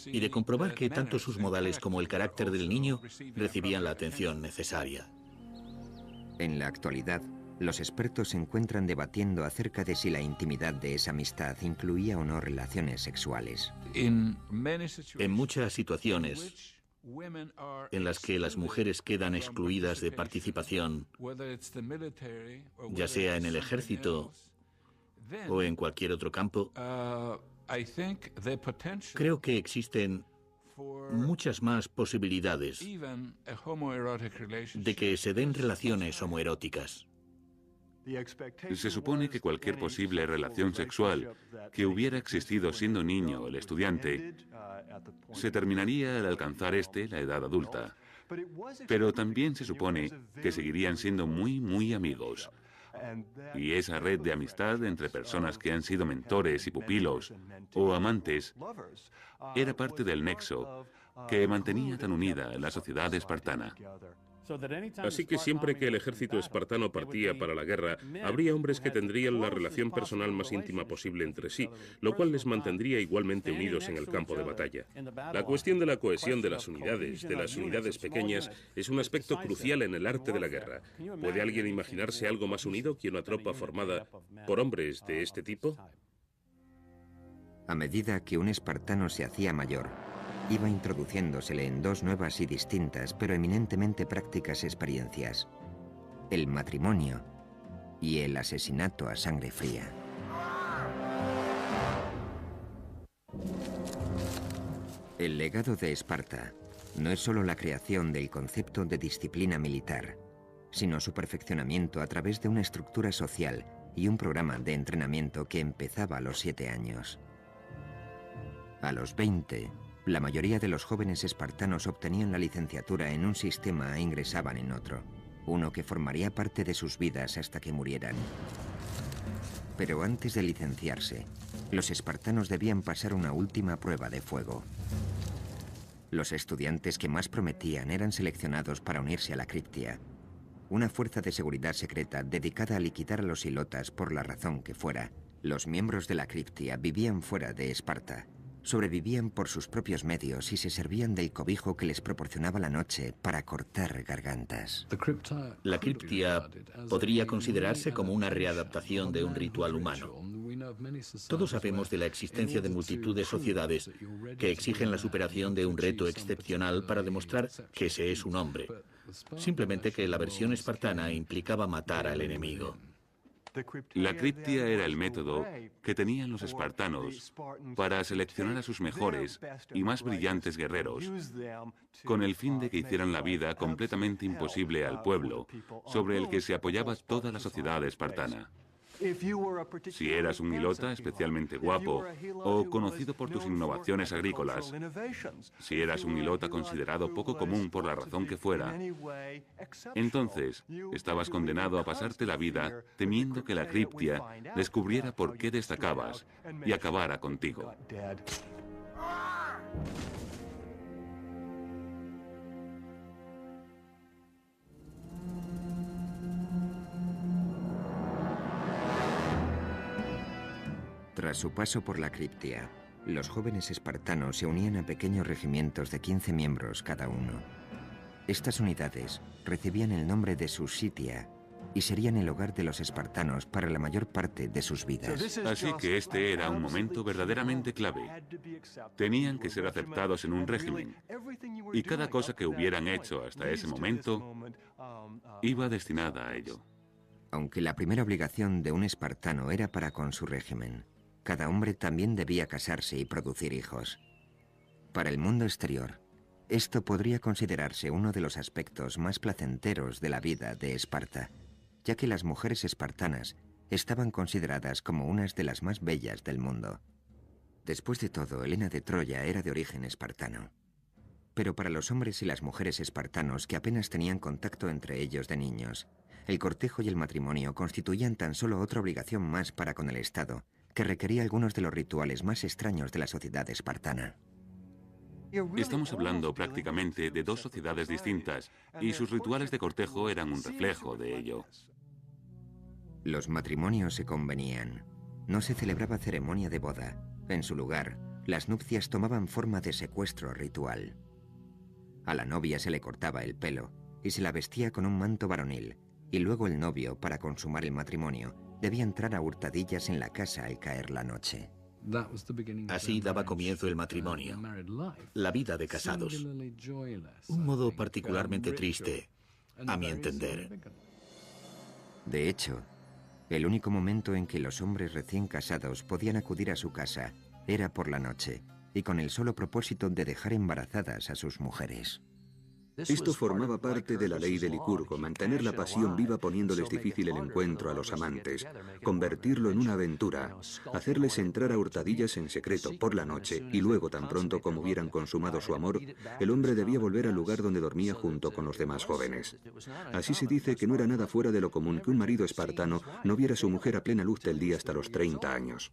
y de comprobar que tanto sus modales como el carácter del niño recibían la atención necesaria. En la actualidad, los expertos se encuentran debatiendo acerca de si la intimidad de esa amistad incluía o no relaciones sexuales. En muchas situaciones en las que las mujeres quedan excluidas de participación, ya sea en el ejército o en cualquier otro campo, creo que existen muchas más posibilidades de que se den relaciones homoeróticas. Se supone que cualquier posible relación sexual que hubiera existido siendo niño el estudiante se terminaría al alcanzar la edad adulta. Pero también se supone que seguirían siendo muy amigos. Y esa red de amistad entre personas que han sido mentores y pupilos o amantes era parte del nexo que mantenía tan unida la sociedad espartana. Así que siempre que el ejército espartano partía para la guerra, habría hombres que tendrían la relación personal más íntima posible entre sí, lo cual les mantendría igualmente unidos en el campo de batalla. La cuestión de la cohesión de las unidades pequeñas, es un aspecto crucial en el arte de la guerra. ¿Puede alguien imaginarse algo más unido que una tropa formada por hombres de este tipo? A medida que un espartano se hacía mayor, iba introduciéndosele en dos nuevas y distintas, pero eminentemente prácticas experiencias: el matrimonio y el asesinato a sangre fría. El legado de Esparta no es solo la creación del concepto de disciplina militar, sino su perfeccionamiento a través de una estructura social y un programa de entrenamiento que empezaba a los 7 años. A los 20, la mayoría de los jóvenes espartanos obtenían la licenciatura en un sistema e ingresaban en otro, uno que formaría parte de sus vidas hasta que murieran. Pero antes de licenciarse, los espartanos debían pasar una última prueba de fuego. Los estudiantes que más prometían eran seleccionados para unirse a la Criptia, una fuerza de seguridad secreta dedicada a liquidar a los ilotas por la razón que fuera. Los miembros de la Criptia vivían fuera de Esparta. Sobrevivían por sus propios medios y se servían del cobijo que les proporcionaba la noche para cortar gargantas. La criptia podría considerarse como una readaptación de un ritual humano. Todos sabemos de la existencia de multitud de sociedades que exigen la superación de un reto excepcional para demostrar que se es un hombre. Simplemente que la versión espartana implicaba matar al enemigo. La criptia era el método que tenían los espartanos para seleccionar a sus mejores y más brillantes guerreros, con el fin de que hicieran la vida completamente imposible al pueblo, sobre el que se apoyaba toda la sociedad espartana. Si eras un hilota especialmente guapo o conocido por tus innovaciones agrícolas, si eras un hilota considerado poco común por la razón que fuera, entonces estabas condenado a pasarte la vida temiendo que la criptia descubriera por qué destacabas y acabara contigo. Tras su paso por la Criptia, los jóvenes espartanos se unían a pequeños regimientos de 15 miembros cada uno. Estas unidades recibían el nombre de Susitia y serían el hogar de los espartanos para la mayor parte de sus vidas. Así que este era un momento verdaderamente clave. Tenían que ser aceptados en un régimen, y cada cosa que hubieran hecho hasta ese momento iba destinada a ello. Aunque la primera obligación de un espartano era para con su régimen, cada hombre también debía casarse y producir hijos. Para el mundo exterior, esto podría considerarse uno de los aspectos más placenteros de la vida de Esparta, ya que las mujeres espartanas estaban consideradas como unas de las más bellas del mundo. Después de todo, Helena de Troya era de origen espartano. Pero para los hombres y las mujeres espartanos que apenas tenían contacto entre ellos de niños, el cortejo y el matrimonio constituían tan solo otra obligación más para con el Estado, que requería algunos de los rituales más extraños de la sociedad espartana. Estamos hablando prácticamente de dos sociedades distintas, y sus rituales de cortejo eran un reflejo de ello. Los matrimonios se convenían. No se celebraba ceremonia de boda. En su lugar, las nupcias tomaban forma de secuestro ritual. A la novia se le cortaba el pelo y se la vestía con un manto varonil, y luego el novio, para consumar el matrimonio, debía entrar a hurtadillas en la casa al caer la noche. Así daba comienzo el matrimonio, la vida de casados. Un modo particularmente triste, a mi entender. De hecho, el único momento en que los hombres recién casados podían acudir a su casa era por la noche, y con el solo propósito de dejar embarazadas a sus mujeres. Esto formaba parte de la ley de Licurgo, mantener la pasión viva poniéndoles difícil el encuentro a los amantes, convertirlo en una aventura, hacerles entrar a hurtadillas en secreto por la noche y luego, tan pronto como hubieran consumado su amor, el hombre debía volver al lugar donde dormía junto con los demás jóvenes. Así se dice que no era nada fuera de lo común que un marido espartano no viera a su mujer a plena luz del día hasta los 30 años.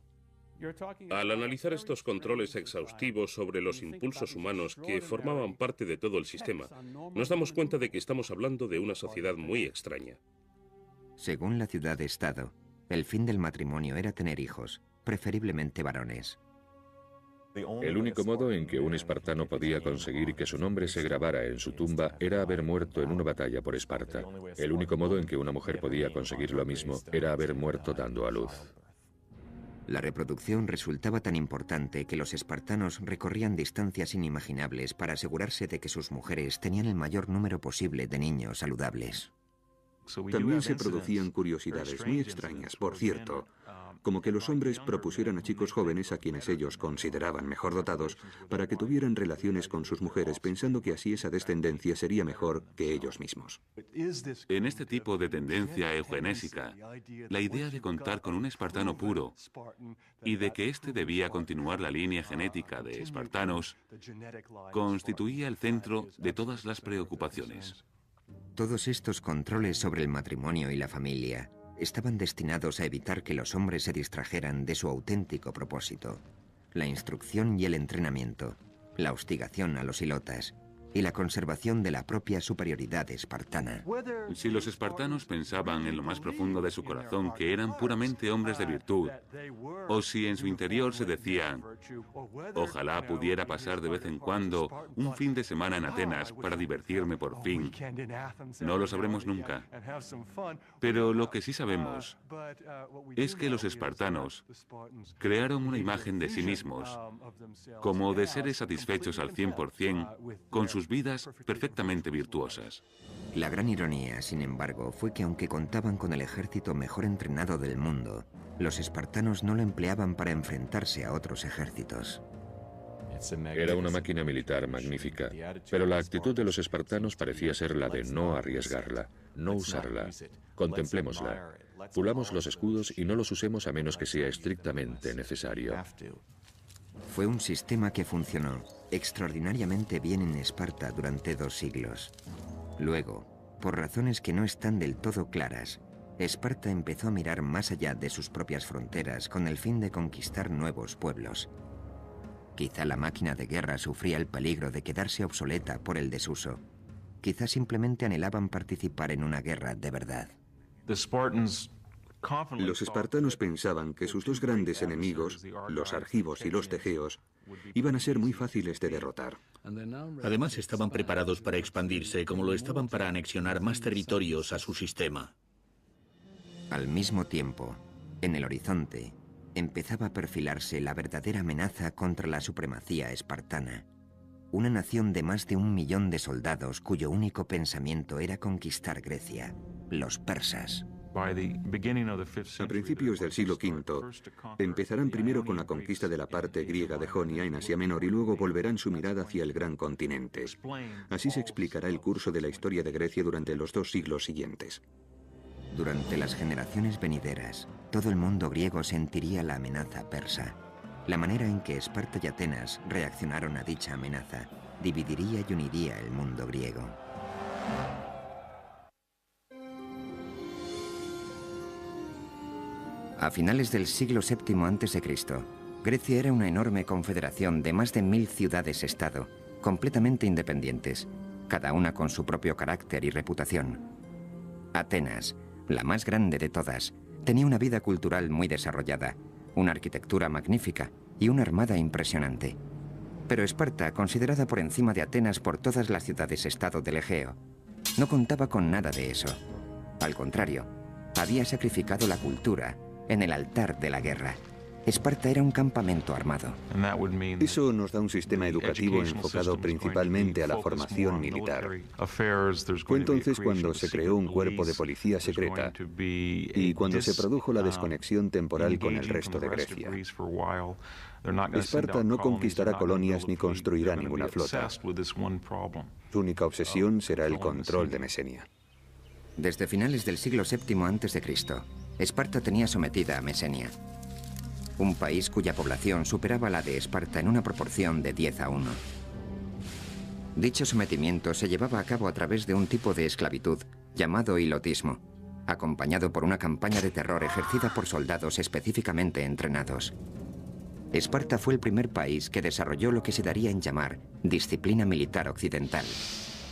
Al analizar estos controles exhaustivos sobre los impulsos humanos que formaban parte de todo el sistema, nos damos cuenta de que estamos hablando de una sociedad muy extraña. Según la ciudad-estado, el fin del matrimonio era tener hijos, preferiblemente varones. El único modo en que un espartano podía conseguir que su nombre se grabara en su tumba era haber muerto en una batalla por Esparta. El único modo en que una mujer podía conseguir lo mismo era haber muerto dando a luz. La reproducción resultaba tan importante que los espartanos recorrían distancias inimaginables para asegurarse de que sus mujeres tenían el mayor número posible de niños saludables. También se producían curiosidades muy extrañas, por cierto, como que los hombres propusieran a chicos jóvenes a quienes ellos consideraban mejor dotados para que tuvieran relaciones con sus mujeres pensando que así esa descendencia sería mejor que ellos mismos. En este tipo de tendencia eugenésica, la idea de contar con un espartano puro y de que éste debía continuar la línea genética de espartanos constituía el centro de todas las preocupaciones. Todos estos controles sobre el matrimonio y la familia estaban destinados a evitar que los hombres se distrajeran de su auténtico propósito: la instrucción y el entrenamiento, la hostigación a los hilotas y la conservación de la propia superioridad espartana. Si los espartanos pensaban en lo más profundo de su corazón que eran puramente hombres de virtud, o si en su interior se decían, ojalá pudiera pasar de vez en cuando un fin de semana en Atenas para divertirme por fin, no lo sabremos nunca. Pero lo que sí sabemos es que los espartanos crearon una imagen de sí mismos, como de seres satisfechos al 100% con sus vidas perfectamente virtuosas. La gran ironía, sin embargo, fue que aunque contaban con el ejército mejor entrenado del mundo, los espartanos no lo empleaban para enfrentarse a otros ejércitos. Era una máquina militar magnífica, pero la actitud de los espartanos parecía ser la de no arriesgarla, no usarla. Contemplémosla. Pulamos los escudos y no los usemos a menos que sea estrictamente necesario. Fue un sistema que funcionó extraordinariamente bien en Esparta durante 2 siglos. Luego, por razones que no están del todo claras, Esparta empezó a mirar más allá de sus propias fronteras con el fin de conquistar nuevos pueblos. Quizá la máquina de guerra sufría el peligro de quedarse obsoleta por el desuso. Quizá simplemente anhelaban participar en una guerra de verdad. Los espartanos pensaban que sus 2 grandes enemigos, los argivos y los tegeos, iban a ser muy fáciles de derrotar. Además, estaban preparados para expandirse, como lo estaban para anexionar más territorios a su sistema. Al mismo tiempo, en el horizonte, empezaba a perfilarse la verdadera amenaza contra la supremacía espartana. Una nación de más de 1 millón de soldados cuyo único pensamiento era conquistar Grecia, los persas. A principios del siglo V, empezarán primero con la conquista de la parte griega de Jonia en Asia Menor y luego volverán su mirada hacia el gran continente. Así se explicará el curso de la historia de Grecia durante los 2 siglos siguientes. Durante las generaciones venideras, todo el mundo griego sentiría la amenaza persa. La manera en que Esparta y Atenas reaccionaron a dicha amenaza dividiría y uniría el mundo griego. A finales del siglo VII a.C., Grecia era una enorme confederación de más de 1000 ciudades-estado, completamente independientes, cada una con su propio carácter y reputación. Atenas, la más grande de todas, tenía una vida cultural muy desarrollada, una arquitectura magnífica y una armada impresionante. Pero Esparta, considerada por encima de Atenas por todas las ciudades-estado del Egeo, no contaba con nada de eso. Al contrario, había sacrificado la cultura en el altar de la guerra. Esparta era un campamento armado. Eso nos da un sistema educativo enfocado principalmente a la formación militar. Fue entonces cuando se creó un cuerpo de policía secreta y cuando se produjo la desconexión temporal con el resto de Grecia. Esparta no conquistará colonias ni construirá ninguna flota. Su única obsesión será el control de Mesenia. Desde finales del siglo VII a.C., Esparta tenía sometida a Mesenia, un país cuya población superaba la de Esparta en una proporción de 10:1. Dicho sometimiento se llevaba a cabo a través de un tipo de esclavitud llamado hilotismo, acompañado por una campaña de terror ejercida por soldados específicamente entrenados. Esparta fue el primer país que desarrolló lo que se daría en llamar disciplina militar occidental.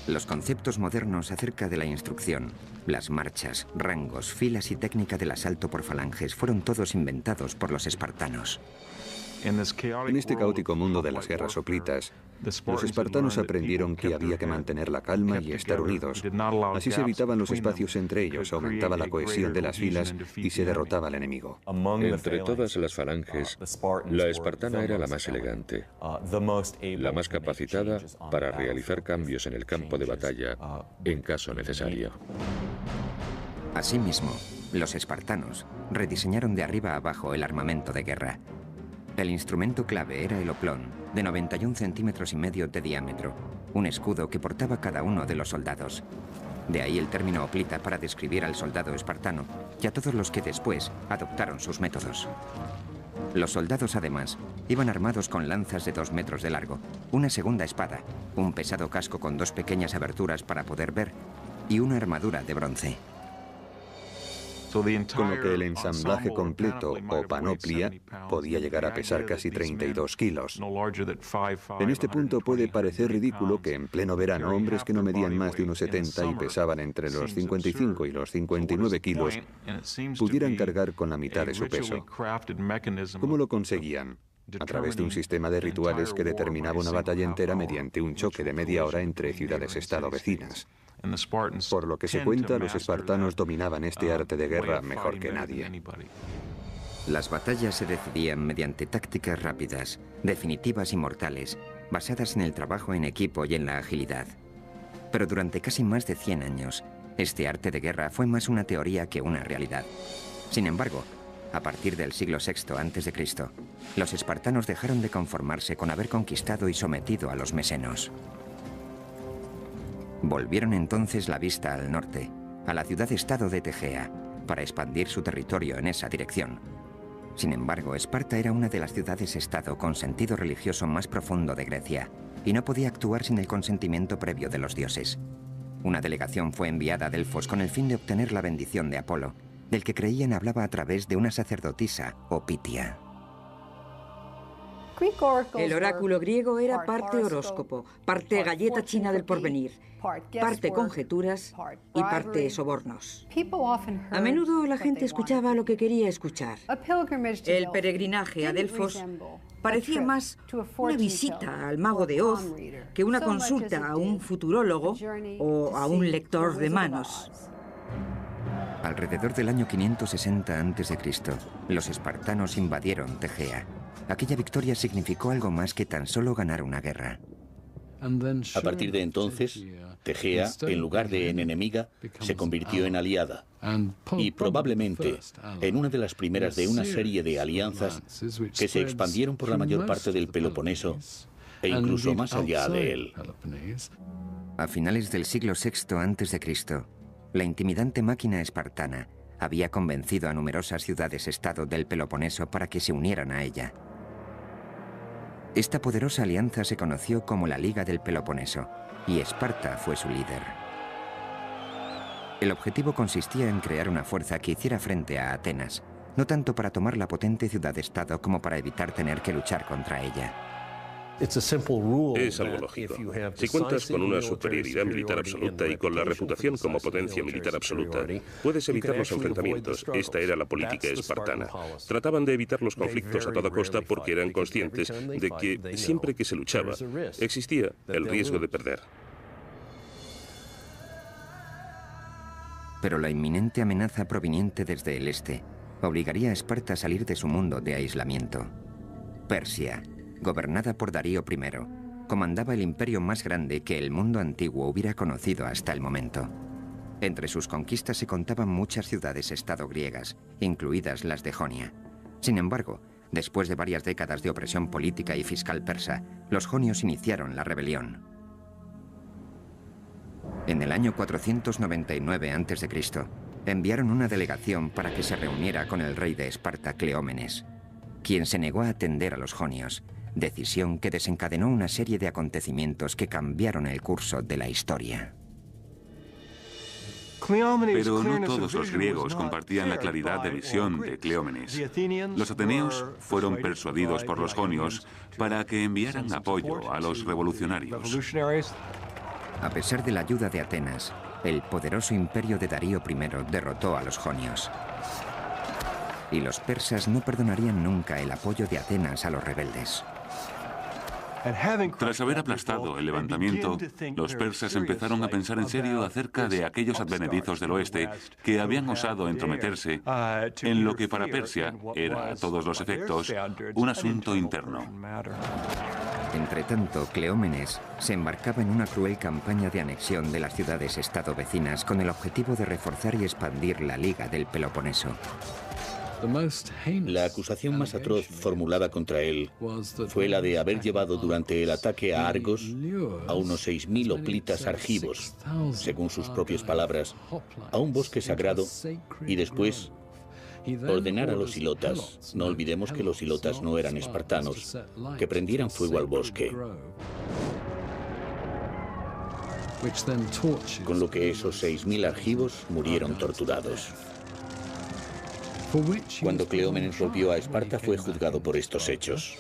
Los conceptos modernos acerca de la instrucción, las marchas, rangos, filas y técnica del asalto por falanges fueron todos inventados por los espartanos. En este caótico mundo de las guerras hoplitas, los espartanos aprendieron que había que mantener la calma y estar unidos. Así se evitaban los espacios entre ellos, aumentaba la cohesión de las filas y se derrotaba al enemigo. Entre todas las falanges, la espartana era la más elegante, la más capacitada para realizar cambios en el campo de batalla en caso necesario. Asimismo, los espartanos rediseñaron de arriba a abajo el armamento de guerra. El instrumento clave era el oplón, de 91 centímetros y medio de diámetro, un escudo que portaba cada uno de los soldados. De ahí el término hoplita para describir al soldado espartano y a todos los que después adoptaron sus métodos. Los soldados, además, iban armados con lanzas de 2 metros de largo, una segunda espada, un pesado casco con 2 pequeñas aberturas para poder ver y una armadura de bronce. Con lo que el ensamblaje completo o panoplia podía llegar a pesar casi 32 kilos. En este punto puede parecer ridículo que en pleno verano hombres que no medían más de unos 70 y pesaban entre los 55 y los 59 kilos pudieran cargar con la mitad de su peso. ¿Cómo lo conseguían? A través de un sistema de rituales que determinaba una batalla entera mediante un choque de media hora entre ciudades-estado vecinas. Por lo que se cuenta, los espartanos dominaban este arte de guerra mejor que nadie. Las batallas se decidían mediante tácticas rápidas, definitivas y mortales, basadas en el trabajo en equipo y en la agilidad. Pero durante casi más de 100 años, este arte de guerra fue más una teoría que una realidad. Sin embargo, a partir del siglo VI a.C., los espartanos dejaron de conformarse con haber conquistado y sometido a los mesenos. Volvieron entonces la vista al norte, a la ciudad-estado de Tegea, para expandir su territorio en esa dirección. Sin embargo, Esparta era una de las ciudades-estado con sentido religioso más profundo de Grecia, y no podía actuar sin el consentimiento previo de los dioses. Una delegación fue enviada a Delfos con el fin de obtener la bendición de Apolo, del que creían hablaba a través de una sacerdotisa o Pitia. El oráculo griego era parte horóscopo, parte galleta china del porvenir, parte conjeturas y parte sobornos. A menudo la gente escuchaba lo que quería escuchar. El peregrinaje a Delfos parecía más una visita al mago de Oz que una consulta a un futurólogo o a un lector de manos. Alrededor del año 560 a.C., los espartanos invadieron Tegea. Aquella victoria significó algo más que tan solo ganar una guerra. A partir de entonces, Tegea, en lugar de en enemiga, se convirtió en aliada y probablemente en una de las primeras de una serie de alianzas que se expandieron por la mayor parte del Peloponeso e incluso más allá de él. A finales del siglo VI a.C., la intimidante máquina espartana había convencido a numerosas ciudades-estado del Peloponeso para que se unieran a ella. Esta poderosa alianza se conoció como la Liga del Peloponeso, y Esparta fue su líder. El objetivo consistía en crear una fuerza que hiciera frente a Atenas, no tanto para tomar la potente ciudad-estado como para evitar tener que luchar contra ella. Es algo lógico. Si cuentas con una superioridad militar absoluta y con la reputación como potencia militar absoluta, puedes evitar los enfrentamientos. Esta era la política espartana. Trataban de evitar los conflictos a toda costa porque eran conscientes de que siempre que se luchaba, existía el riesgo de perder. Pero la inminente amenaza proveniente desde el este obligaría a Esparta a salir de su mundo de aislamiento. Persia, gobernada por Darío I, comandaba el imperio más grande que el mundo antiguo hubiera conocido hasta el momento. Entre sus conquistas se contaban muchas ciudades-estado griegas, incluidas las de Jonia. Sin embargo, después de varias décadas de opresión política y fiscal persa, los jonios iniciaron la rebelión. En el año 499 a.C., enviaron una delegación para que se reuniera con el rey de Esparta, Cleómenes, quien se negó a atender a los jonios, decisión que desencadenó una serie de acontecimientos que cambiaron el curso de la historia. Pero no todos los griegos compartían la claridad de visión de Cleómenes. Los ateneos fueron persuadidos por los jonios para que enviaran apoyo a los revolucionarios. A pesar de la ayuda de Atenas, el poderoso imperio de Darío I derrotó a los jonios. Y los persas no perdonarían nunca el apoyo de Atenas a los rebeldes. Tras haber aplastado el levantamiento, los persas empezaron a pensar en serio acerca de aquellos advenedizos del oeste que habían osado entrometerse en lo que para Persia era, a todos los efectos, un asunto interno. Entretanto, Cleómenes se embarcaba en una cruel campaña de anexión de las ciudades-estado vecinas con el objetivo de reforzar y expandir la Liga del Peloponeso. La acusación más atroz formulada contra él fue la de haber llevado durante el ataque a Argos a unos 6.000 hoplitas argivos, según sus propias palabras, a un bosque sagrado y después ordenar a los hilotas, no olvidemos que los hilotas no eran espartanos, que prendieran fuego al bosque. Con lo que esos 6.000 argivos murieron torturados. Cuando Cleómenes volvió a Esparta fue juzgado por estos hechos.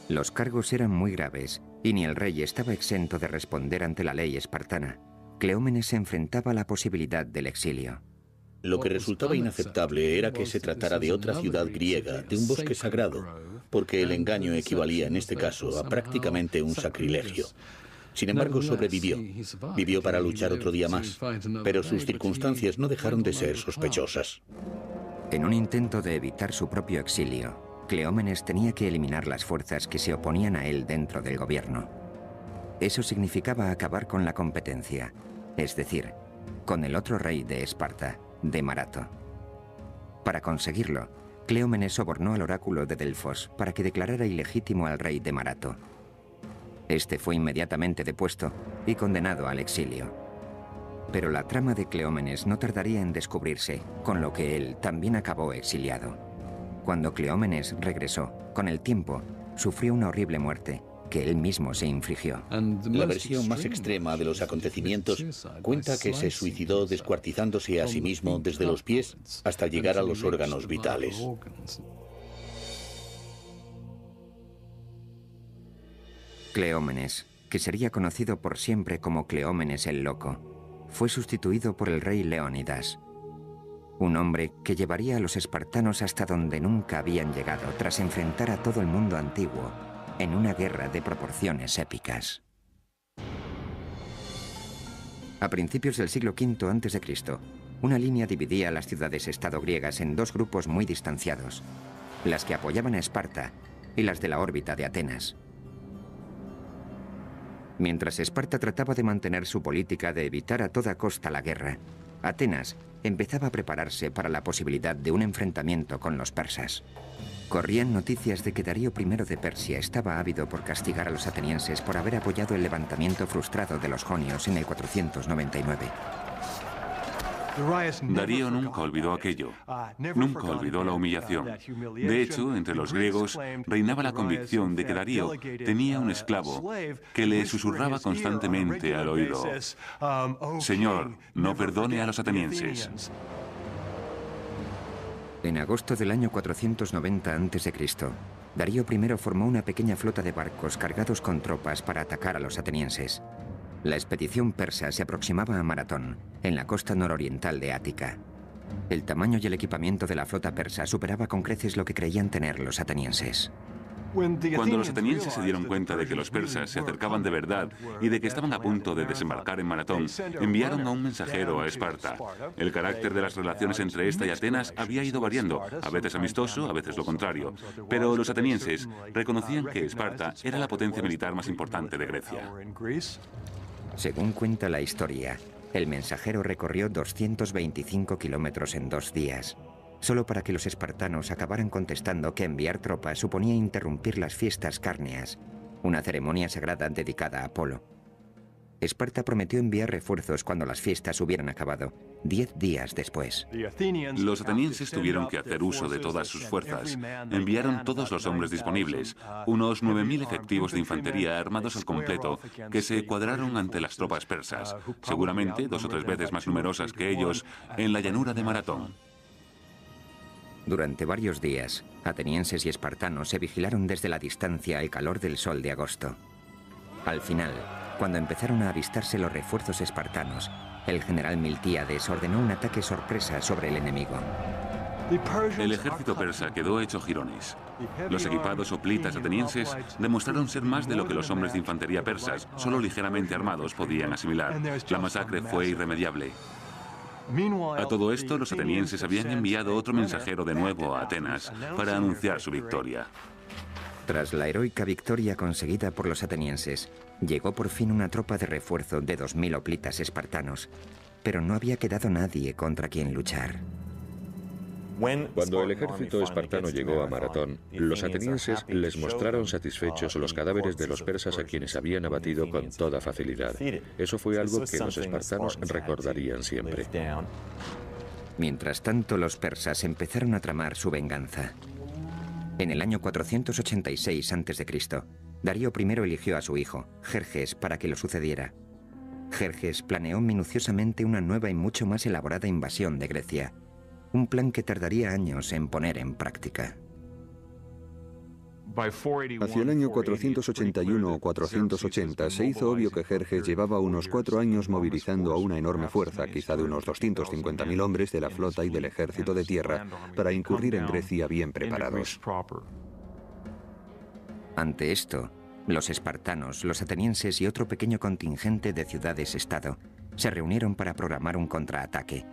Los cargos eran muy graves y ni el rey estaba exento de responder ante la ley espartana. Cleómenes se enfrentaba a la posibilidad del exilio. Lo que resultaba inaceptable era que se tratara de otra ciudad griega, de un bosque sagrado, porque el engaño equivalía en este caso a prácticamente un sacrilegio. Sin embargo, sobrevivió. Vivió para luchar otro día más, pero sus circunstancias no dejaron de ser sospechosas. En un intento de evitar su propio exilio, Cleómenes tenía que eliminar las fuerzas que se oponían a él dentro del gobierno. Eso significaba acabar con la competencia, es decir, con el otro rey de Esparta, de Marato. Para conseguirlo, Cleómenes sobornó al oráculo de Delfos para que declarara ilegítimo al rey de Marato. Este fue inmediatamente depuesto y condenado al exilio. Pero la trama de Cleómenes no tardaría en descubrirse, con lo que él también acabó exiliado. Cuando Cleómenes regresó, con el tiempo, sufrió una horrible muerte que él mismo se infligió. La versión más extrema de los acontecimientos cuenta que se suicidó descuartizándose a sí mismo desde los pies hasta llegar a los órganos vitales. Cleómenes, que sería conocido por siempre como Cleómenes el Loco, fue sustituido por el rey Leónidas, un hombre que llevaría a los espartanos hasta donde nunca habían llegado tras enfrentar a todo el mundo antiguo en una guerra de proporciones épicas. A principios del siglo V a.C., una línea dividía a las ciudades-estado griegas en dos grupos muy distanciados, las que apoyaban a Esparta y las de la órbita de Atenas. Mientras Esparta trataba de mantener su política de evitar a toda costa la guerra, Atenas empezaba a prepararse para la posibilidad de un enfrentamiento con los persas. Corrían noticias de que Darío I de Persia estaba ávido por castigar a los atenienses por haber apoyado el levantamiento frustrado de los jonios en el 499. Darío nunca olvidó aquello, nunca olvidó la humillación. De hecho, entre los griegos reinaba la convicción de que Darío tenía un esclavo que le susurraba constantemente al oído: «Señor, no perdone a los atenienses». En agosto del año 490 a.C., Darío I formó una pequeña flota de barcos cargados con tropas para atacar a los atenienses. La expedición persa se aproximaba a Maratón, en la costa nororiental de Ática. El tamaño y el equipamiento de la flota persa superaba con creces lo que creían tener los atenienses. Cuando los atenienses se dieron cuenta de que los persas se acercaban de verdad y de que estaban a punto de desembarcar en Maratón, enviaron a un mensajero a Esparta. El carácter de las relaciones entre esta y Atenas había ido variando, a veces amistoso, a veces lo contrario. Pero los atenienses reconocían que Esparta era la potencia militar más importante de Grecia. Según cuenta la historia, el mensajero recorrió 225 kilómetros en 2 días, solo para que los espartanos acabaran contestando que enviar tropas suponía interrumpir las fiestas cárneas, una ceremonia sagrada dedicada a Apolo. Esparta prometió enviar refuerzos cuando las fiestas hubieran acabado, 10 días después. Los atenienses tuvieron que hacer uso de todas sus fuerzas. Enviaron todos los hombres disponibles, unos 9.000 efectivos de infantería armados al completo, que se cuadraron ante las tropas persas, seguramente 2 o 3 veces más numerosas que ellos, en la llanura de Maratón. Durante varios días, atenienses y espartanos se vigilaron desde la distancia al calor del sol de agosto. Al final, cuando empezaron a avistarse los refuerzos espartanos, el general Miltíades ordenó un ataque sorpresa sobre el enemigo. El ejército persa quedó hecho jirones. Los equipados hoplitas atenienses demostraron ser más de lo que los hombres de infantería persas, solo ligeramente armados, podían asimilar. La masacre fue irremediable. A todo esto, los atenienses habían enviado otro mensajero de nuevo a Atenas para anunciar su victoria. Tras la heroica victoria conseguida por los atenienses, llegó por fin una tropa de refuerzo de 2.000 hoplitas espartanos, pero no había quedado nadie contra quien luchar. Cuando el ejército espartano llegó a Maratón, los atenienses les mostraron satisfechos los cadáveres de los persas a quienes habían abatido con toda facilidad. Eso fue algo que los espartanos recordarían siempre. Mientras tanto, los persas empezaron a tramar su venganza. En el año 486 a.C., Darío I eligió a su hijo, Jerjes, para que lo sucediera. Jerjes planeó minuciosamente una nueva y mucho más elaborada invasión de Grecia, un plan que tardaría años en poner en práctica. Hacia el año 481 o 480 se hizo obvio que Jerjes llevaba unos 4 años movilizando a una enorme fuerza, quizá de unos 250.000 hombres de la flota y del ejército de tierra, para incurrir en Grecia bien preparados. Ante esto, los espartanos, los atenienses y otro pequeño contingente de ciudades-estado se reunieron para programar un contraataque.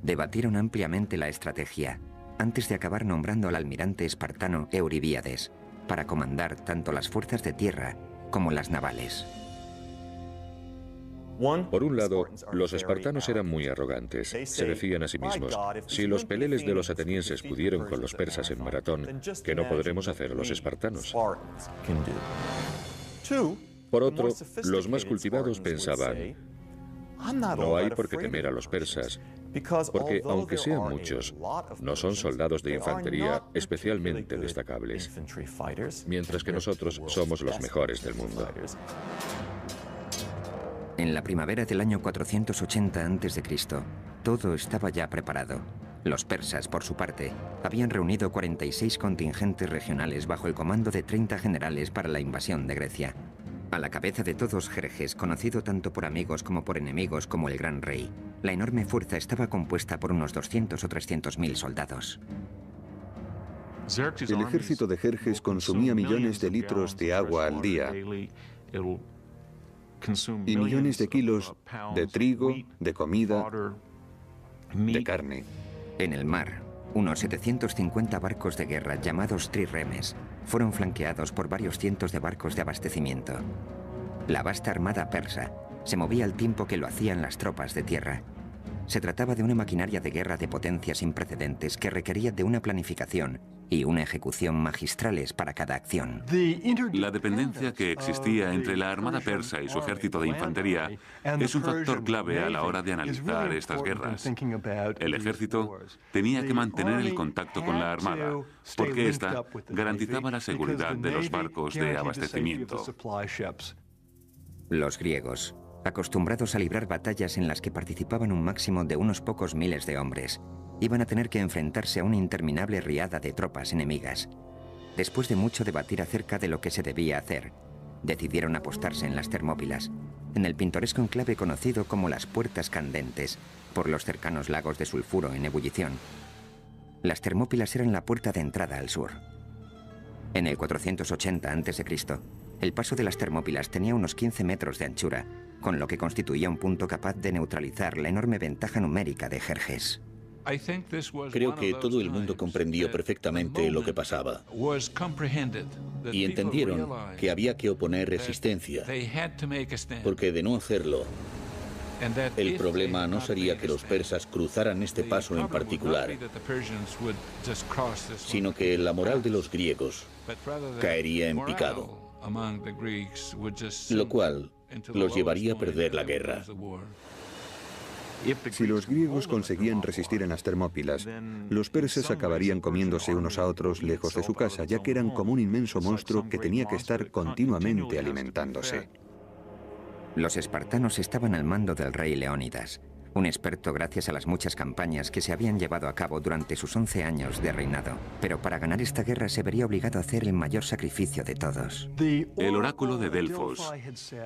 Debatieron ampliamente la estrategia, antes de acabar nombrando al almirante espartano Euribíades para comandar tanto las fuerzas de tierra como las navales. Por un lado, los espartanos eran muy arrogantes. Se decían a sí mismos, si los peleles de los atenienses pudieron con los persas en Maratón, ¿qué no podremos hacer los espartanos? Por otro, los más cultivados pensaban, no hay por qué temer a los persas, porque aunque sean muchos, no son soldados de infantería especialmente destacables, mientras que nosotros somos los mejores del mundo. En la primavera del año 480 a.C., todo estaba ya preparado. Los persas, por su parte, habían reunido 46 contingentes regionales bajo el comando de 30 generales para la invasión de Grecia. A la cabeza de todos Jerjes, conocido tanto por amigos como por enemigos como el Gran Rey, la enorme fuerza estaba compuesta por unos 200 o 300.000 soldados. El ejército de Jerjes consumía millones de litros de agua al día y millones de kilos de trigo, de comida, de carne. En el mar, unos 750 barcos de guerra llamados trirremes fueron flanqueados por varios cientos de barcos de abastecimiento. La vasta armada persa se movía al tiempo que lo hacían las tropas de tierra. Se trataba de una maquinaria de guerra de potencia sin precedentes que requería de una planificación y una ejecución magistrales para cada acción. La dependencia que existía entre la armada persa y su ejército de infantería es un factor clave a la hora de analizar estas guerras. El ejército tenía que mantener el contacto con la armada, porque ésta garantizaba la seguridad de los barcos de abastecimiento. Los griegos, acostumbrados a librar batallas en las que participaban un máximo de unos pocos miles de hombres, iban a tener que enfrentarse a una interminable riada de tropas enemigas. Después de mucho debatir acerca de lo que se debía hacer, decidieron apostarse en las Termópilas, en el pintoresco enclave conocido como las Puertas Candentes, por los cercanos lagos de sulfuro en ebullición. Las Termópilas eran la puerta de entrada al sur. En el 480 a.C., el paso de las Termópilas tenía unos 15 metros de anchura, con lo que constituía un punto capaz de neutralizar la enorme ventaja numérica de Jerjes. Creo que todo el mundo comprendió perfectamente lo que pasaba y entendieron que había que oponer resistencia, porque de no hacerlo, el problema no sería que los persas cruzaran este paso en particular, sino que la moral de los griegos caería en picado, lo cual los llevaría a perder la guerra. Si los griegos conseguían resistir en las Termópilas, los persas acabarían comiéndose unos a otros lejos de su casa, ya que eran como un inmenso monstruo que tenía que estar continuamente alimentándose. Los espartanos estaban al mando del rey Leónidas, un experto gracias a las muchas campañas que se habían llevado a cabo durante sus 11 años de reinado. Pero para ganar esta guerra se vería obligado a hacer el mayor sacrificio de todos. El oráculo de Delfos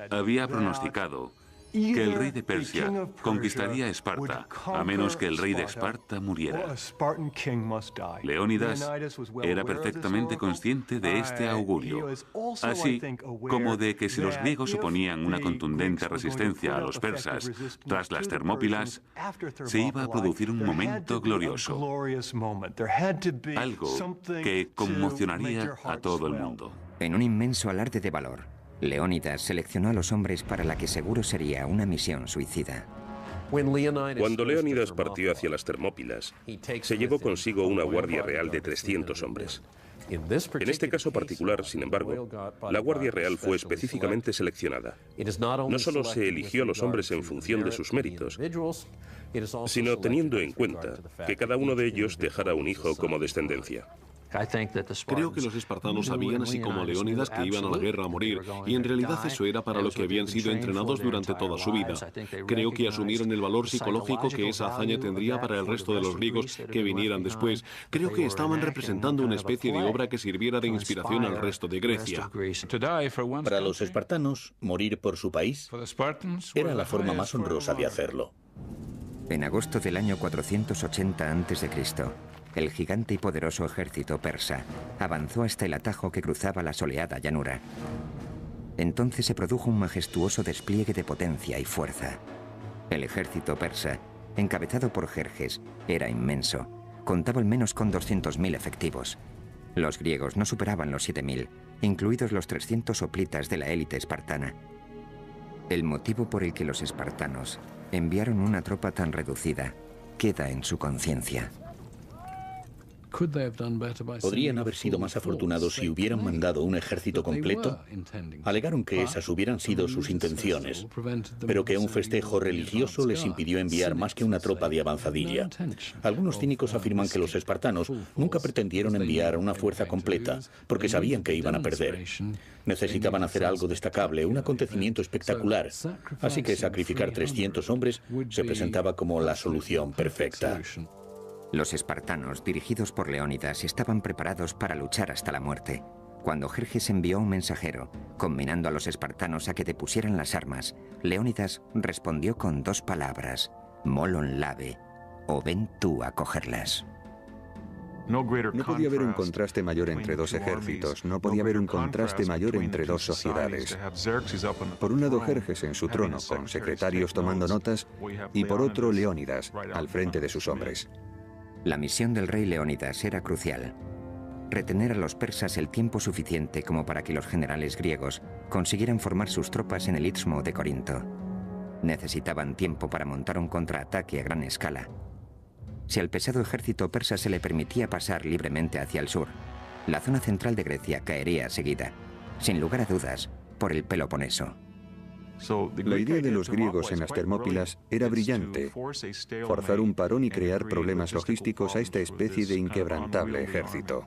había pronosticado que el rey de Persia conquistaría Esparta, a menos que el rey de Esparta muriera. Leónidas era perfectamente consciente de este augurio, así como de que si los griegos oponían una contundente resistencia a los persas tras las Termópilas, se iba a producir un momento glorioso, algo que conmocionaría a todo el mundo. En un inmenso alarde de valor, Leónidas seleccionó a los hombres para la que seguro sería una misión suicida. Cuando Leónidas partió hacia las Termópilas, se llevó consigo una guardia real de 300 hombres. En este caso particular, sin embargo, la Guardia Real fue específicamente seleccionada. No solo se eligió a los hombres en función de sus méritos, sino teniendo en cuenta que cada uno de ellos dejara un hijo como descendencia. Creo que los espartanos sabían, así como Leónidas, que iban a la guerra a morir, y en realidad eso era para lo que habían sido entrenados durante toda su vida. Creo que asumieron el valor psicológico que esa hazaña tendría para el resto de los griegos que vinieran después. Creo que estaban representando una especie de obra que sirviera de inspiración al resto de Grecia. Para los espartanos, morir por su país era la forma más honrosa de hacerlo. En agosto del año 480 a.C., el gigante y poderoso ejército persa avanzó hasta el atajo que cruzaba la soleada llanura. Entonces se produjo un majestuoso despliegue de potencia y fuerza. El ejército persa, encabezado por Jerjes, era inmenso. Contaba al menos con 200.000 efectivos. Los griegos no superaban los 7.000, incluidos los 300 hoplitas de la élite espartana. El motivo por el que los espartanos enviaron una tropa tan reducida queda en su conciencia. Podrían haber sido más afortunados si hubieran mandado un ejército completo. Alegaron que esas hubieran sido sus intenciones, pero que un festejo religioso les impidió enviar más que una tropa de avanzadilla. Algunos cínicos afirman que los espartanos nunca pretendieron enviar una fuerza completa, porque sabían que iban a perder. Necesitaban hacer algo destacable, un acontecimiento espectacular, así que sacrificar 300 hombres se presentaba como la solución perfecta. Los espartanos, dirigidos por Leónidas, estaban preparados para luchar hasta la muerte. Cuando Jerjes envió un mensajero, conminando a los espartanos a que depusieran las armas, Leónidas respondió con 2 palabras: molon lave, o ven tú a cogerlas. No podía haber un contraste mayor entre dos ejércitos, no podía haber un contraste mayor entre dos sociedades. Por un lado, Jerjes en su trono, con secretarios tomando notas, y por otro, Leónidas, al frente de sus hombres. La misión del rey Leónidas era crucial: retener a los persas el tiempo suficiente como para que los generales griegos consiguieran formar sus tropas en el istmo de Corinto. Necesitaban tiempo para montar un contraataque a gran escala. Si al pesado ejército persa se le permitía pasar libremente hacia el sur, la zona central de Grecia caería seguida, sin lugar a dudas, por el Peloponeso. La idea de los griegos en las Termópilas era brillante: forzar un parón y crear problemas logísticos a esta especie de inquebrantable ejército.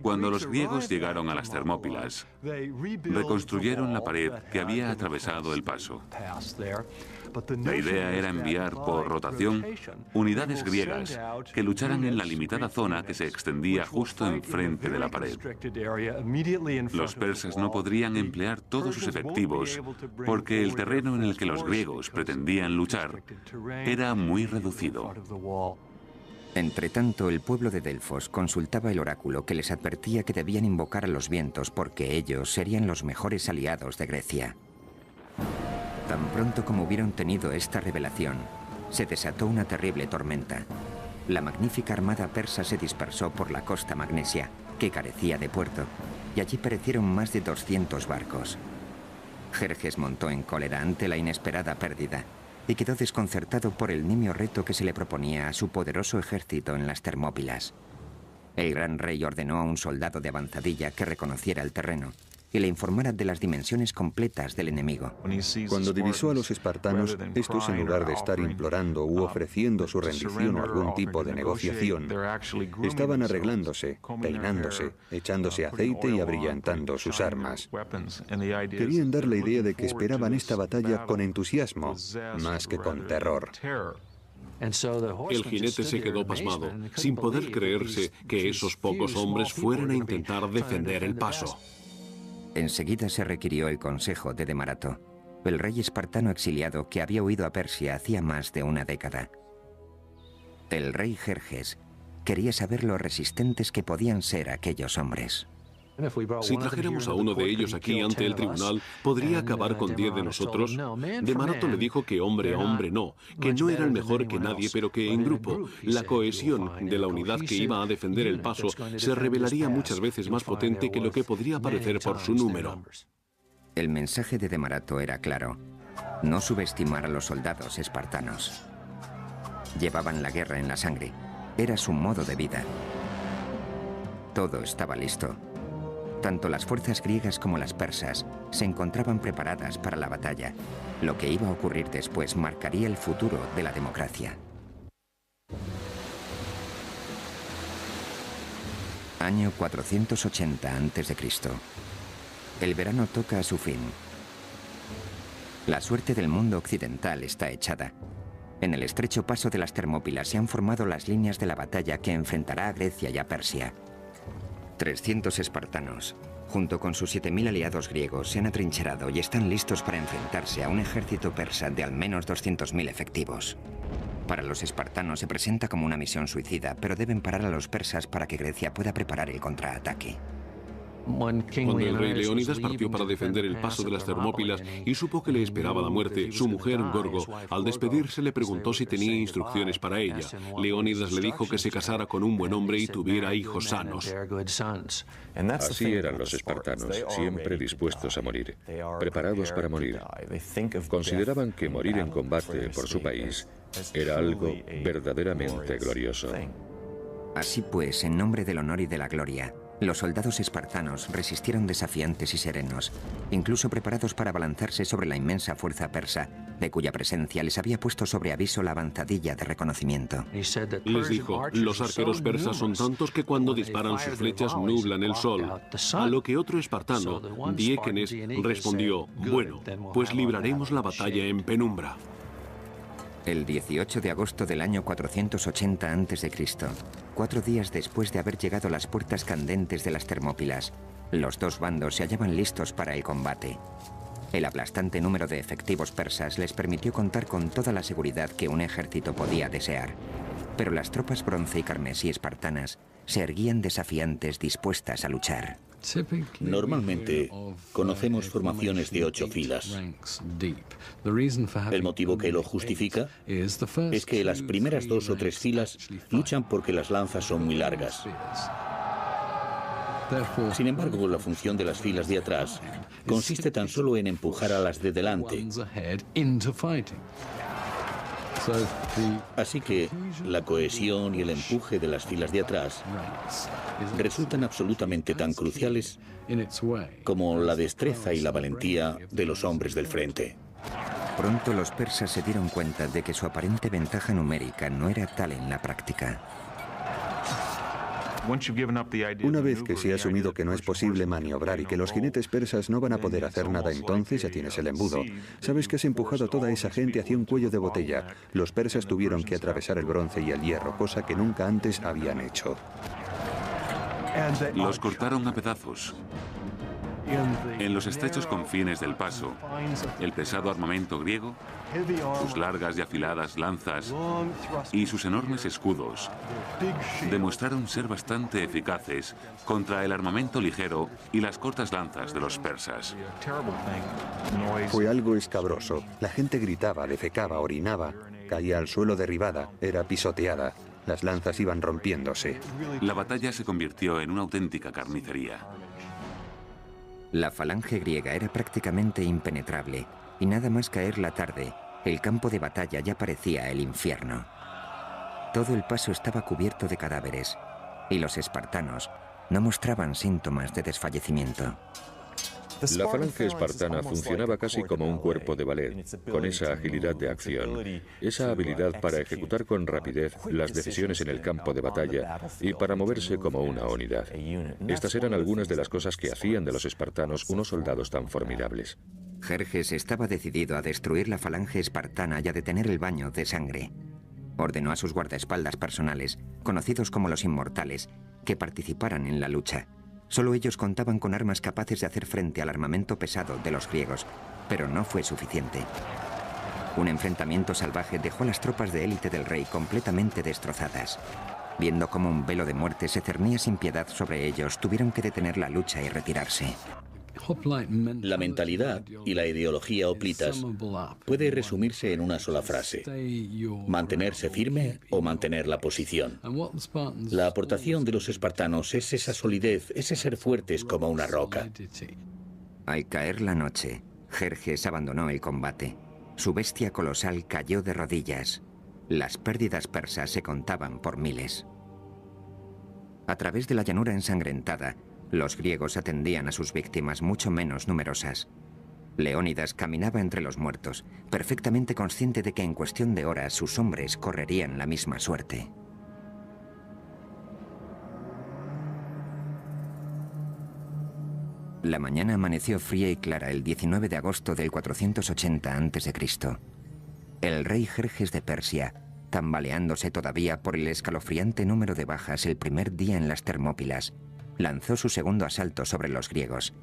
Cuando los griegos llegaron a las Termópilas, reconstruyeron la pared que había atravesado el paso. La idea era enviar por rotación unidades griegas que lucharan en la limitada zona que se extendía justo enfrente de la pared. Los persas no podrían emplear todos sus efectivos porque el terreno en el que los griegos pretendían luchar era muy reducido. Entretanto, el pueblo de Delfos consultaba el oráculo que les advertía que debían invocar a los vientos porque ellos serían los mejores aliados de Grecia. Tan pronto como hubieron tenido esta revelación, se desató una terrible tormenta. La magnífica armada persa se dispersó por la costa magnesia, que carecía de puerto, y allí perecieron más de 200 barcos. Jerjes montó en cólera ante la inesperada pérdida y quedó desconcertado por el nimio reto que se le proponía a su poderoso ejército en las Termópilas. El gran rey ordenó a un soldado de avanzadilla que reconociera el terreno y le informara de las dimensiones completas del enemigo. Cuando divisó a los espartanos, estos en lugar de estar implorando u ofreciendo su rendición o algún tipo de negociación, estaban arreglándose, peinándose, echándose aceite y abrillantando sus armas. Querían dar la idea de que esperaban esta batalla con entusiasmo, más que con terror. El jinete se quedó pasmado, sin poder creerse que esos pocos hombres fueran a intentar defender el paso. Enseguida se requirió el consejo de Demarato, el rey espartano exiliado que había huido a Persia hacía más de una década. El rey Jerjes quería saber lo resistentes que podían ser aquellos hombres. Si trajéramos a uno de ellos aquí ante el tribunal, ¿podría acabar con 10 de nosotros? Demarato le dijo que hombre a hombre no, que no era el mejor que nadie, pero que en grupo, la cohesión de la unidad que iba a defender el paso se revelaría muchas veces más potente que lo que podría parecer por su número. El mensaje de Demarato era claro: no subestimar a los soldados espartanos. Llevaban la guerra en la sangre, era su modo de vida. Todo estaba listo. Tanto las fuerzas griegas como las persas se encontraban preparadas para la batalla. Lo que iba a ocurrir después marcaría el futuro de la democracia. Año 480 a.C. El verano toca a su fin. La suerte del mundo occidental está echada. En el estrecho paso de las Termópilas se han formado las líneas de la batalla que enfrentará a Grecia y a Persia. 300 espartanos, junto con sus 7.000 aliados griegos, se han atrincherado y están listos para enfrentarse a un ejército persa de al menos 200.000 efectivos. Para los espartanos se presenta como una misión suicida, pero deben parar a los persas para que Grecia pueda preparar el contraataque. Cuando el rey Leónidas partió para defender el paso de las Termópilas y supo que le esperaba la muerte, su mujer, Gorgo, al despedirse le preguntó si tenía instrucciones para ella. Leónidas le dijo que se casara con un buen hombre y tuviera hijos sanos. Así eran los espartanos, siempre dispuestos a morir, preparados para morir. Consideraban que morir en combate por su país era algo verdaderamente glorioso. Así pues, en nombre del honor y de la gloria, los soldados espartanos resistieron desafiantes y serenos, incluso preparados para abalanzarse sobre la inmensa fuerza persa, de cuya presencia les había puesto sobre aviso la avanzadilla de reconocimiento. Les dijo: los arqueros persas son tantos que cuando disparan sus flechas nublan el sol. A lo que otro espartano, Diéquenes, respondió: bueno, pues libraremos la batalla en penumbra. El 18 de agosto del año 480 a.C., 4 días después de haber llegado a las puertas candentes de las Termópilas, los dos bandos se hallaban listos para el combate. El aplastante número de efectivos persas les permitió contar con toda la seguridad que un ejército podía desear. Pero las tropas bronce y carmesí espartanas se erguían desafiantes, dispuestas a luchar. Normalmente conocemos formaciones de 8 filas. El motivo que lo justifica es que las primeras 2 o 3 filas luchan porque las lanzas son muy largas. Sin embargo, la función de las filas de atrás consiste tan solo en empujar a las de delante. Así que la cohesión y el empuje de las filas de atrás resultan absolutamente tan cruciales como la destreza y la valentía de los hombres del frente. Pronto los persas se dieron cuenta de que su aparente ventaja numérica no era tal en la práctica. Una vez que se ha asumido que no es posible maniobrar y que los jinetes persas no van a poder hacer nada, entonces ya tienes el embudo. Sabes que has empujado a toda esa gente hacia un cuello de botella. Los persas tuvieron que atravesar el bronce y el hierro, cosa que nunca antes habían hecho. Los cortaron a pedazos. En los estrechos confines del paso, el pesado armamento griego, sus largas y afiladas lanzas y sus enormes escudos demostraron ser bastante eficaces contra el armamento ligero y las cortas lanzas de los persas. Fue algo escabroso. La gente gritaba, defecaba, orinaba, caía al suelo derribada, era pisoteada. Las lanzas iban rompiéndose. La batalla se convirtió en una auténtica carnicería. La falange griega era prácticamente impenetrable, y nada más caer la tarde, el campo de batalla ya parecía el infierno. Todo el paso estaba cubierto de cadáveres, y los espartanos no mostraban síntomas de desfallecimiento. La falange espartana funcionaba casi como un cuerpo de ballet, con esa agilidad de acción, esa habilidad para ejecutar con rapidez las decisiones en el campo de batalla y para moverse como una unidad. Estas eran algunas de las cosas que hacían de los espartanos unos soldados tan formidables. Jerjes estaba decidido a destruir la falange espartana y a detener el baño de sangre. Ordenó a sus guardaespaldas personales, conocidos como los Inmortales, que participaran en la lucha. Solo ellos contaban con armas capaces de hacer frente al armamento pesado de los griegos, pero no fue suficiente. Un enfrentamiento salvaje dejó a las tropas de élite del rey completamente destrozadas. Viendo cómo un velo de muerte se cernía sin piedad sobre ellos, tuvieron que detener la lucha y retirarse. La mentalidad y la ideología hoplitas puede resumirse en una sola frase: mantenerse firme o mantener la posición. La aportación de los espartanos es esa solidez, ese ser fuertes como una roca. Al caer la noche, Jerjes abandonó el combate. Su bestia colosal cayó de rodillas. Las pérdidas persas se contaban por miles. A través de la llanura ensangrentada, los griegos atendían a sus víctimas mucho menos numerosas. Leónidas caminaba entre los muertos, perfectamente consciente de que en cuestión de horas sus hombres correrían la misma suerte. La mañana amaneció fría y clara el 19 de agosto del 480 a.C. El rey Jerjes de Persia, tambaleándose todavía por el escalofriante número de bajas el primer día en las Termópilas, lanzó su segundo asalto sobre los griegos.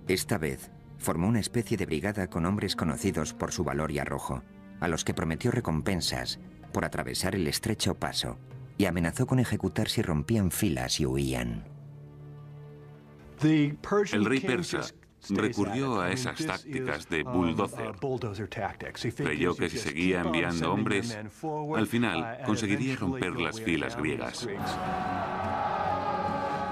Esta vez, formó una especie de brigada con hombres conocidos por su valor y arrojo, a los que prometió recompensas por atravesar el estrecho paso, y amenazó con ejecutar si rompían filas y huían. El rey persa recurrió a esas tácticas de bulldozer. Creyó que si seguía enviando hombres, al final conseguiría romper las filas griegas.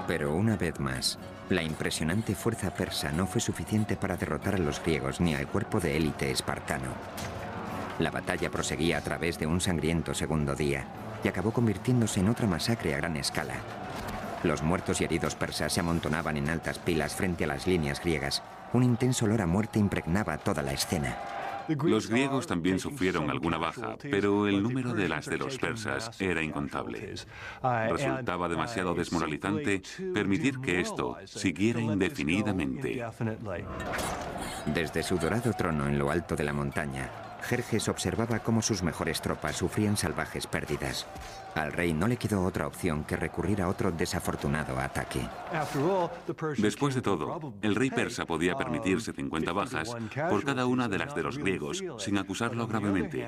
Pero una vez más, la impresionante fuerza persa no fue suficiente para derrotar a los griegos ni al cuerpo de élite espartano. La batalla proseguía a través de un sangriento segundo día y acabó convirtiéndose en otra masacre a gran escala. Los muertos y heridos persas se amontonaban en altas pilas frente a las líneas griegas. Un intenso olor a muerte impregnaba toda la escena. Los griegos también sufrieron alguna baja, pero el número de las de los persas era incontable. Resultaba demasiado desmoralizante permitir que esto siguiera indefinidamente. Desde su dorado trono en lo alto de la montaña, Jerjes observaba cómo sus mejores tropas sufrían salvajes pérdidas. Al rey no le quedó otra opción que recurrir a otro desafortunado ataque. Después de todo, el rey persa podía permitirse 50 bajas por cada una de las de los griegos, sin acusarlo gravemente.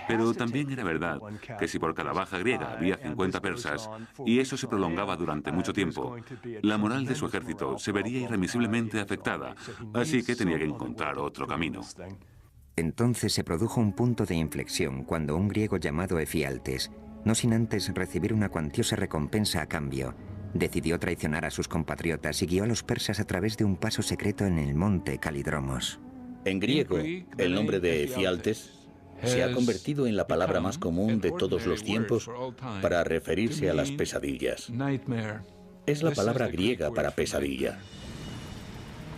Pero también era verdad que si por cada baja griega había 50 persas, y eso se prolongaba durante mucho tiempo, la moral de su ejército se vería irremisiblemente afectada, así que tenía que encontrar otro camino. Entonces se produjo un punto de inflexión cuando un griego llamado Efialtes, no sin antes recibir una cuantiosa recompensa a cambio, decidió traicionar a sus compatriotas y guió a los persas a través de un paso secreto en el monte Calidromos. En griego, el nombre de Efialtes se ha convertido en la palabra más común de todos los tiempos para referirse a las pesadillas. Es la palabra griega para pesadilla.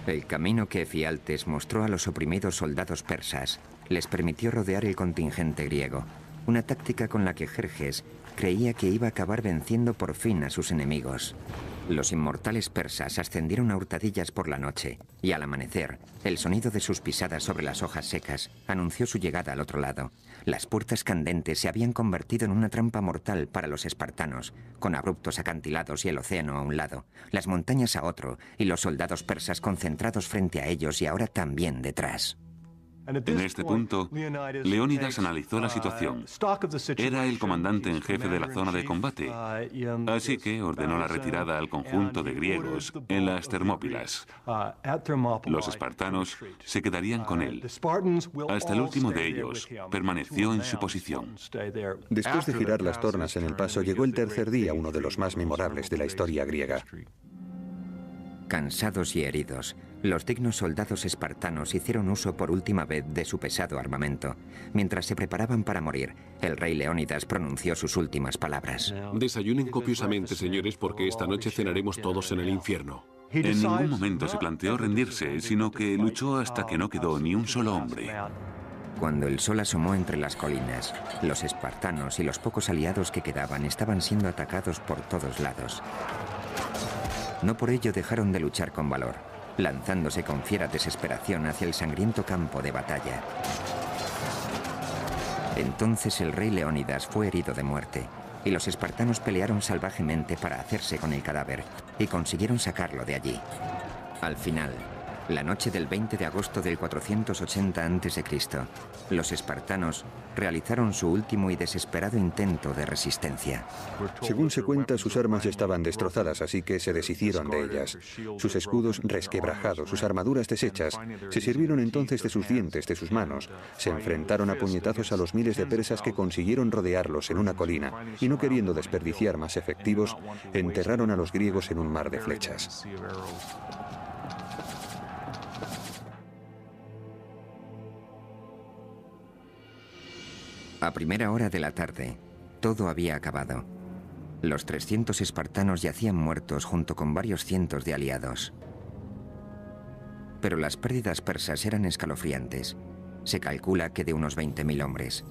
El camino que Efialtes mostró a los oprimidos soldados persas les permitió rodear el contingente griego, una táctica con la que Jerjes creía que iba a acabar venciendo por fin a sus enemigos. Los inmortales persas ascendieron a hurtadillas por la noche, y al amanecer, el sonido de sus pisadas sobre las hojas secas anunció su llegada al otro lado. Las puertas candentes se habían convertido en una trampa mortal para los espartanos, con abruptos acantilados y el océano a un lado, las montañas a otro, y los soldados persas concentrados frente a ellos y ahora también detrás. En este punto, Leónidas analizó la situación. Era el comandante en jefe de la zona de combate, así que ordenó la retirada al conjunto de griegos en las Termópilas. Los espartanos se quedarían con él. Hasta el último de ellos permaneció en su posición. Después de girar las tornas en el paso, llegó el tercer día, uno de los más memorables de la historia griega. Cansados y heridos, los dignos soldados espartanos hicieron uso por última vez de su pesado armamento. Mientras se preparaban para morir, el rey Leónidas pronunció sus últimas palabras. Desayunen copiosamente, señores, porque esta noche cenaremos todos en el infierno. En ningún momento se planteó rendirse, sino que luchó hasta que no quedó ni un solo hombre. Cuando el sol asomó entre las colinas, los espartanos y los pocos aliados que quedaban estaban siendo atacados por todos lados. No por ello dejaron de luchar con valor, lanzándose con fiera desesperación hacia el sangriento campo de batalla. Entonces el rey Leónidas fue herido de muerte, y los espartanos pelearon salvajemente para hacerse con el cadáver, y consiguieron sacarlo de allí. Al final, la noche del 20 de agosto del 480 a.C., los espartanos realizaron su último y desesperado intento de resistencia. Según se cuenta, sus armas estaban destrozadas, así que se deshicieron de ellas. Sus escudos resquebrajados, sus armaduras deshechas, se sirvieron entonces de sus dientes, de sus manos. Se enfrentaron a puñetazos a los miles de persas que consiguieron rodearlos en una colina, y no queriendo desperdiciar más efectivos, enterraron a los griegos en un mar de flechas. A primera hora de la tarde, todo había acabado. Los 300 espartanos yacían muertos junto con varios cientos de aliados. Pero las pérdidas persas eran escalofriantes. Se calcula que de unos 20.000 hombres.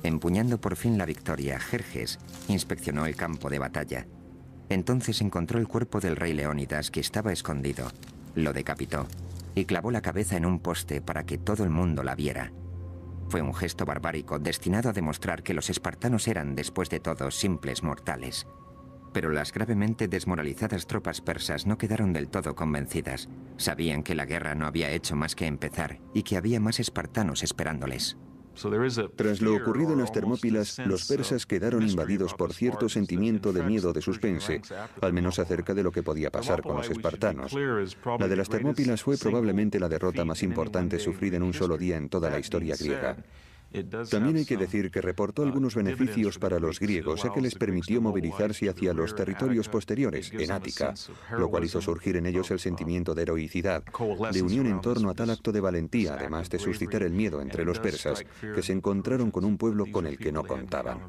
Empuñando por fin la victoria, Jerjes inspeccionó el campo de batalla. Entonces encontró el cuerpo del rey Leónidas, que estaba escondido. Lo decapitó y clavó la cabeza en un poste para que todo el mundo la viera. Fue un gesto barbárico destinado a demostrar que los espartanos eran, después de todo, simples mortales. Pero las gravemente desmoralizadas tropas persas no quedaron del todo convencidas. Sabían que la guerra no había hecho más que empezar y que había más espartanos esperándoles. Tras lo ocurrido en las Termópilas, los persas quedaron invadidos por cierto sentimiento de miedo de suspense, al menos acerca de lo que podía pasar con los espartanos. La de las Termópilas fue probablemente la derrota más importante sufrida en un solo día en toda la historia griega. También hay que decir que reportó algunos beneficios para los griegos, ya que les permitió movilizarse hacia los territorios posteriores, en Ática, lo cual hizo surgir en ellos el sentimiento de heroicidad, de unión en torno a tal acto de valentía, además de suscitar el miedo entre los persas, que se encontraron con un pueblo con el que no contaban.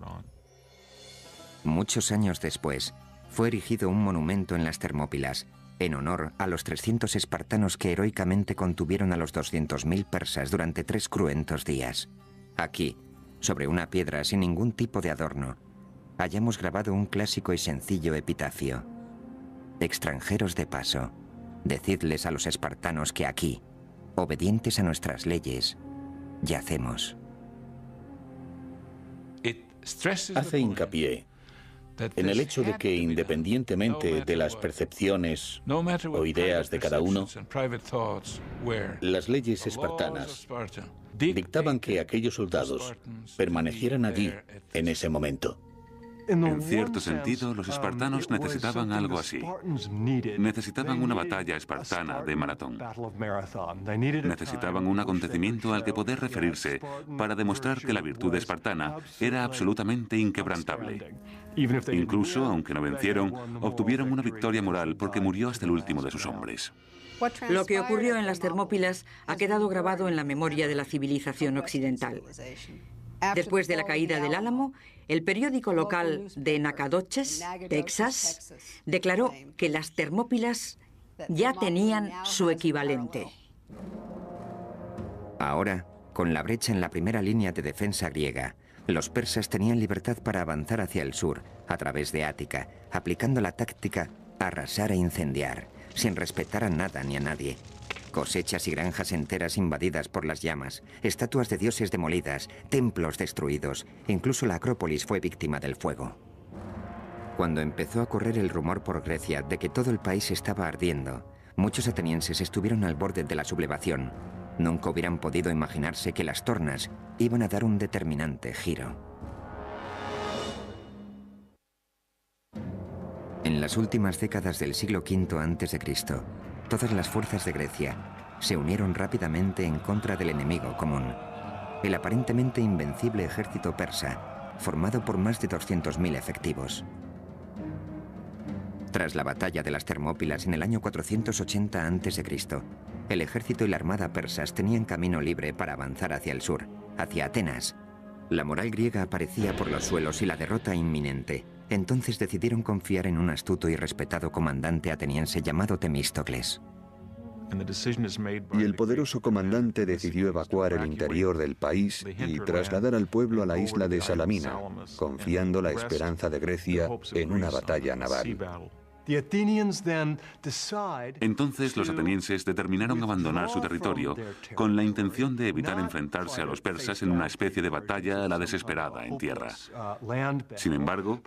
Muchos años después, fue erigido un monumento en las Termópilas, en honor a los 300 espartanos que heroicamente contuvieron a los 200.000 persas durante 3 cruentos días. Aquí, sobre una piedra sin ningún tipo de adorno, hayamos grabado un clásico y sencillo epitafio. Extranjeros de paso, decidles a los espartanos que aquí, obedientes a nuestras leyes, yacemos. Hace hincapié en el hecho de que, independientemente de las percepciones o ideas de cada uno, las leyes espartanas dictaban que aquellos soldados permanecieran allí en ese momento. En cierto sentido, los espartanos necesitaban algo así. Necesitaban una batalla espartana de maratón. Necesitaban un acontecimiento al que poder referirse para demostrar que la virtud espartana era absolutamente inquebrantable. Incluso, aunque no vencieron, obtuvieron una victoria moral porque murió hasta el último de sus hombres. Lo que ocurrió en las Termópilas ha quedado grabado en la memoria de la civilización occidental. Después de la caída del Álamo, el periódico local de Nacogdoches, Texas, declaró que las Termópilas ya tenían su equivalente. Ahora, con la brecha en la primera línea de defensa griega, los persas tenían libertad para avanzar hacia el sur, a través de Ática, aplicando la táctica arrasar e incendiar, sin respetar a nada ni a nadie. Cosechas y granjas enteras invadidas por las llamas, estatuas de dioses demolidas, templos destruidos, incluso la Acrópolis fue víctima del fuego. Cuando empezó a correr el rumor por Grecia de que todo el país estaba ardiendo, muchos atenienses estuvieron al borde de la sublevación. Nunca hubieran podido imaginarse que las tornas iban a dar un determinante giro. En las últimas décadas del siglo V a.C., todas las fuerzas de Grecia se unieron rápidamente en contra del enemigo común, el aparentemente invencible ejército persa, formado por más de 200.000 efectivos. Tras la batalla de las Termópilas en el año 480 a.C., el ejército y la armada persas tenían camino libre para avanzar hacia el sur, hacia Atenas. La moral griega aparecía por los suelos y la derrota inminente. Entonces decidieron confiar en un astuto y respetado comandante ateniense llamado Temístocles. Y el poderoso comandante decidió evacuar el interior del país y trasladar al pueblo a la isla de Salamina, confiando la esperanza de Grecia en una batalla naval. Entonces los atenienses determinaron abandonar su territorio con la intención de evitar enfrentarse a los persas en una especie de batalla a la desesperada en tierra. Sin embargo,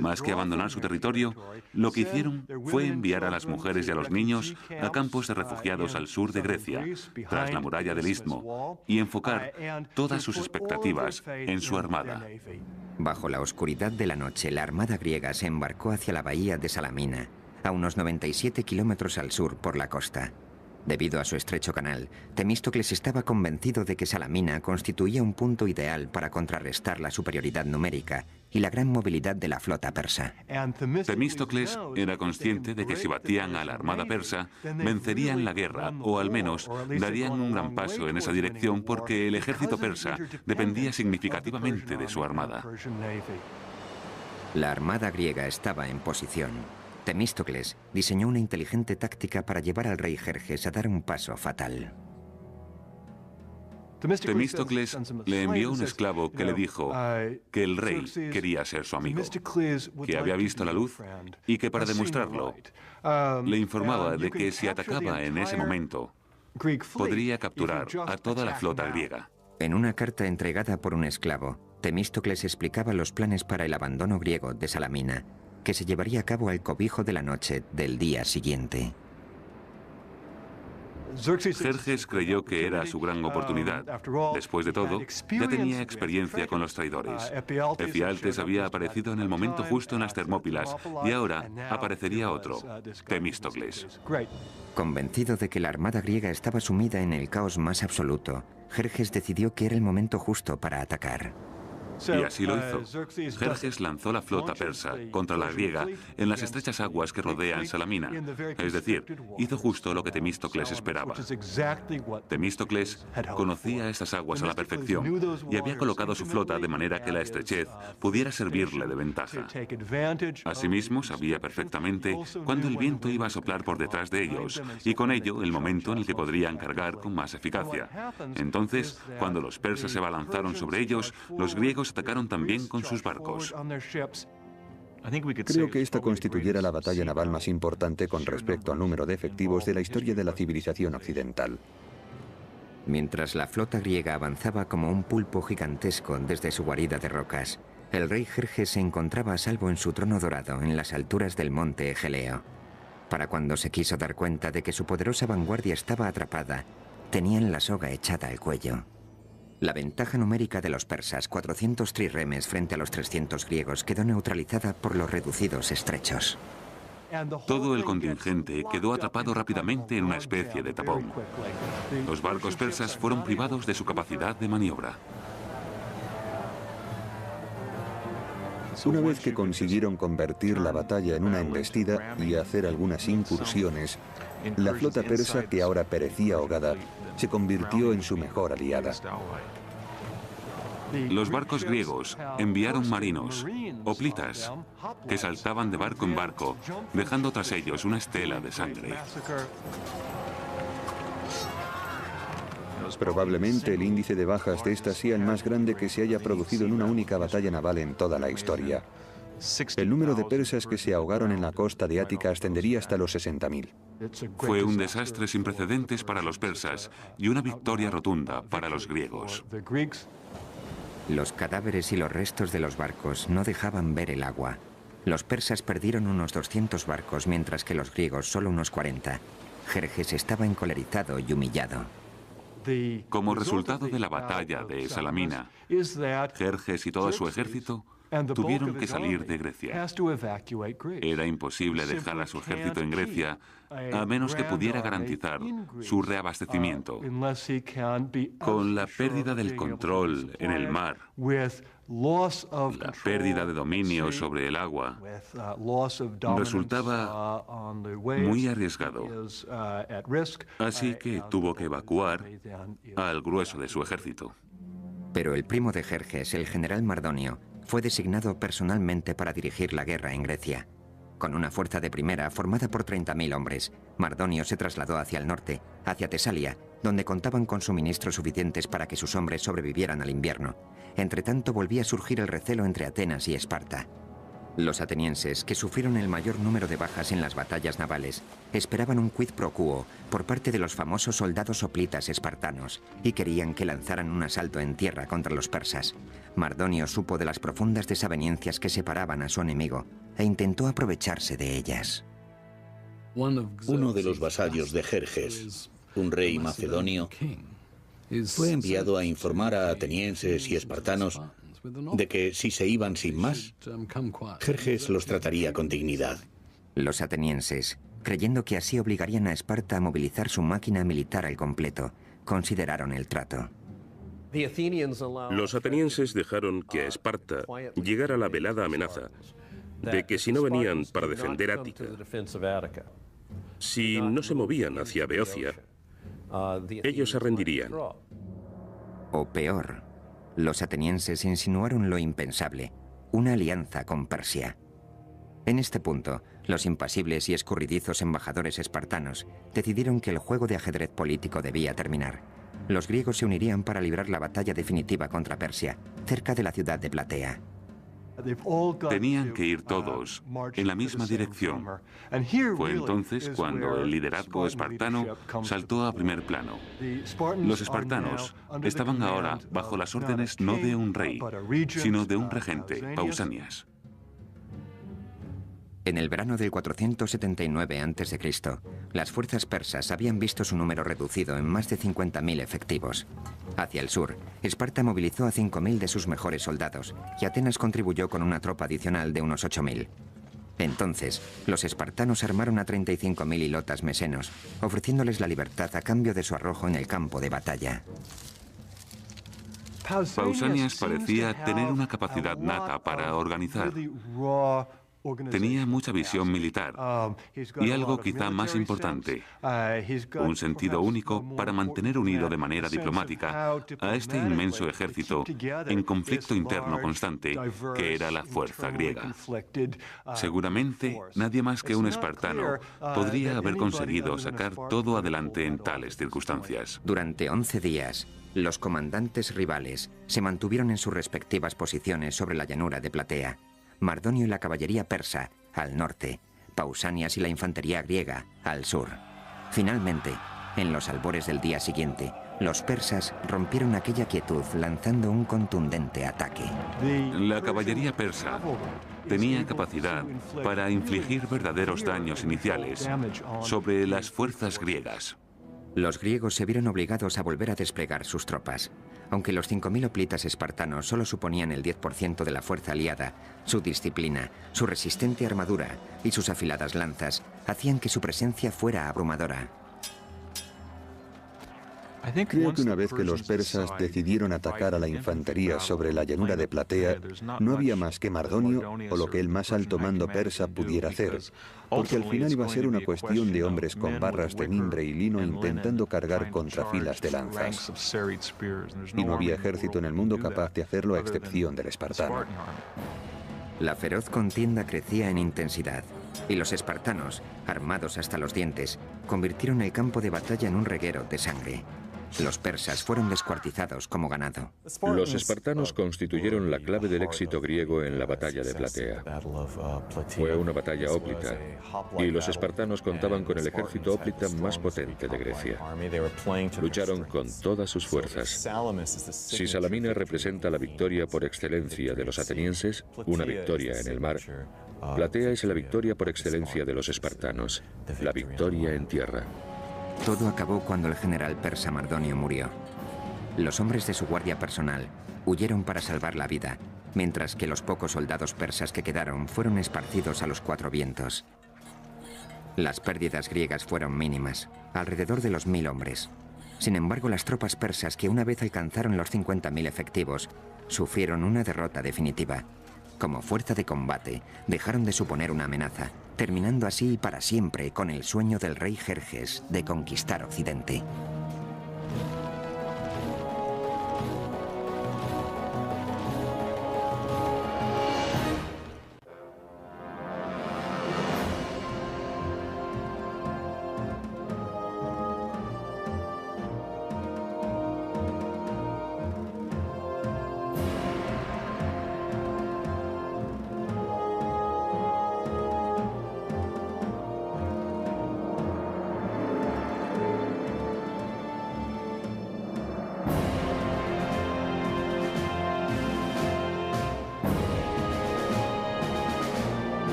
más que abandonar su territorio, lo que hicieron fue enviar a las mujeres y a los niños a campos de refugiados al sur de Grecia, tras la muralla del Istmo, y enfocar todas sus expectativas en su armada. Bajo la oscuridad de la noche, la armada griega se embarcó hacia la bahía de Salamina, a unos 97 kilómetros al sur por la costa. Debido a su estrecho canal, Temístocles estaba convencido de que Salamina constituía un punto ideal para contrarrestar la superioridad numérica y la gran movilidad de la flota persa. Temístocles era consciente de que si batían a la armada persa, vencerían la guerra, o al menos darían un gran paso en esa dirección porque el ejército persa dependía significativamente de su armada. La armada griega estaba en posición. Temístocles diseñó una inteligente táctica para llevar al rey Jerjes a dar un paso fatal. Temístocles le envió un esclavo que le dijo que el rey quería ser su amigo, que había visto la luz y que para demostrarlo le informaba de que si atacaba en ese momento podría capturar a toda la flota griega. En una carta entregada por un esclavo, Temístocles explicaba los planes para el abandono griego de Salamina, que se llevaría a cabo al cobijo de la noche del día siguiente. Jerjes creyó que era su gran oportunidad. Después de todo, ya tenía experiencia con los traidores. Efialtes había aparecido en el momento justo en las Termópilas y ahora aparecería otro, Temístocles. Convencido de que la armada griega estaba sumida en el caos más absoluto, Jerjes decidió que era el momento justo para atacar. Y así lo hizo. Jerjes lanzó la flota persa contra la griega en las estrechas aguas que rodean Salamina. Es decir, hizo justo lo que Temístocles esperaba. Temístocles conocía estas aguas a la perfección y había colocado su flota de manera que la estrechez pudiera servirle de ventaja. Asimismo, sabía perfectamente cuándo el viento iba a soplar por detrás de ellos y con ello el momento en el que podrían cargar con más eficacia. Entonces, cuando los persas se abalanzaron sobre ellos, los griegos atacaron también con sus barcos. Creo que esta constituyera la batalla naval más importante con respecto al número de efectivos de la historia de la civilización occidental. Mientras la flota griega avanzaba como un pulpo gigantesco desde su guarida de rocas, el rey Jerjes se encontraba a salvo en su trono dorado en las alturas del monte Egeleo. Para cuando se quiso dar cuenta de que su poderosa vanguardia estaba atrapada, tenían la soga echada al cuello. La ventaja numérica de los persas, 400 trirremes frente a los 300 griegos, quedó neutralizada por los reducidos estrechos. Todo el contingente quedó atrapado rápidamente en una especie de tapón. Los barcos persas fueron privados de su capacidad de maniobra. Una vez que consiguieron convertir la batalla en una embestida y hacer algunas incursiones, la flota persa, que ahora perecía ahogada, se convirtió en su mejor aliada. Los barcos griegos enviaron marinos, hoplitas, que saltaban de barco en barco, dejando tras ellos una estela de sangre. Probablemente el índice de bajas de esta sea el más grande que se haya producido en una única batalla naval en toda la historia. El número de persas que se ahogaron en la costa de Ática ascendería hasta los 60.000. Fue un desastre sin precedentes para los persas y una victoria rotunda para los griegos. Los cadáveres y los restos de los barcos no dejaban ver el agua. Los persas perdieron unos 200 barcos, mientras que los griegos solo unos 40. Jerjes estaba encolerizado y humillado. Como resultado de la batalla de Salamina, Jerjes y todo su ejército tuvieron que salir de Grecia. Era imposible dejar a su ejército en Grecia a menos que pudiera garantizar su reabastecimiento. Con la pérdida del control en el mar, la pérdida de dominio sobre el agua, resultaba muy arriesgado. Así que tuvo que evacuar al grueso de su ejército. Pero el primo de Jerjes, el general Mardonio, fue designado personalmente para dirigir la guerra en Grecia. Con una fuerza de primera formada por 30.000 hombres, Mardonio se trasladó hacia el norte, hacia Tesalia, donde contaban con suministros suficientes para que sus hombres sobrevivieran al invierno. Entretanto, volvía a surgir el recelo entre Atenas y Esparta. Los atenienses, que sufrieron el mayor número de bajas en las batallas navales, esperaban un quid pro quo por parte de los famosos soldados hoplitas espartanos y querían que lanzaran un asalto en tierra contra los persas. Mardonio supo de las profundas desavenencias que separaban a su enemigo e intentó aprovecharse de ellas. Uno de los vasallos de Jerjes, un rey macedonio, fue enviado a informar a atenienses y espartanos de que si se iban sin más, Jerjes los trataría con dignidad. Los atenienses, creyendo que así obligarían a Esparta a movilizar su máquina militar al completo, consideraron el trato. Los atenienses dejaron que a Esparta llegara la velada amenaza de que si no venían para defender Ática, si no se movían hacia Beocia, ellos se rendirían. O peor, los atenienses insinuaron lo impensable, una alianza con Persia. En este punto, los impasibles y escurridizos embajadores espartanos decidieron que el juego de ajedrez político debía terminar. Los griegos se unirían para librar la batalla definitiva contra Persia, cerca de la ciudad de Platea. Tenían que ir todos en la misma dirección. Fue entonces cuando el liderazgo espartano saltó a primer plano. Los espartanos estaban ahora bajo las órdenes no de un rey, sino de un regente, Pausanias. En el verano del 479 a.C., las fuerzas persas habían visto su número reducido en más de 50.000 efectivos. Hacia el sur, Esparta movilizó a 5.000 de sus mejores soldados y Atenas contribuyó con una tropa adicional de unos 8.000. Entonces, los espartanos armaron a 35.000 hilotas mesenos, ofreciéndoles la libertad a cambio de su arrojo en el campo de batalla. Pausanias parecía tener una capacidad nata para organizar. Tenía mucha visión militar y algo quizá más importante, un sentido único para mantener unido de manera diplomática a este inmenso ejército en conflicto interno constante que era la fuerza griega. Seguramente nadie más que un espartano podría haber conseguido sacar todo adelante en tales circunstancias. Durante 11 días, los comandantes rivales se mantuvieron en sus respectivas posiciones sobre la llanura de Platea. Mardonio y la caballería persa, al norte, Pausanias y la infantería griega, al sur. Finalmente, en los albores del día siguiente, los persas rompieron aquella quietud lanzando un contundente ataque. La caballería persa tenía capacidad para infligir verdaderos daños iniciales sobre las fuerzas griegas. Los griegos se vieron obligados a volver a desplegar sus tropas. Aunque los 5.000 hoplitas espartanos solo suponían el 10% de la fuerza aliada, su disciplina, su resistente armadura y sus afiladas lanzas hacían que su presencia fuera abrumadora. Creo que una vez que los persas decidieron atacar a la infantería sobre la llanura de Platea, no había más que Mardonio o lo que el más alto mando persa pudiera hacer, porque al final iba a ser una cuestión de hombres con barras de mimbre y lino intentando cargar contra filas de lanzas. Y no había ejército en el mundo capaz de hacerlo a excepción del espartano. La feroz contienda crecía en intensidad, y los espartanos, armados hasta los dientes, convirtieron el campo de batalla en un reguero de sangre. Los persas fueron descuartizados como ganado. Los espartanos constituyeron la clave del éxito griego en la batalla de Platea. Fue una batalla hóplita, y los espartanos contaban con el ejército hóplita más potente de Grecia. Lucharon con todas sus fuerzas. Si Salamina representa la victoria por excelencia de los atenienses, una victoria en el mar, Platea es la victoria por excelencia de los espartanos, la victoria en tierra. Todo acabó cuando el general persa Mardonio murió. Los hombres de su guardia personal huyeron para salvar la vida, mientras que los pocos soldados persas que quedaron fueron esparcidos a los cuatro vientos. Las pérdidas griegas fueron mínimas, alrededor de los 1000 hombres. Sin embargo, las tropas persas, que una vez alcanzaron los 50.000 efectivos, sufrieron una derrota definitiva. Como fuerza de combate, dejaron de suponer una amenaza, terminando así para siempre con el sueño del rey Jerjes de conquistar Occidente.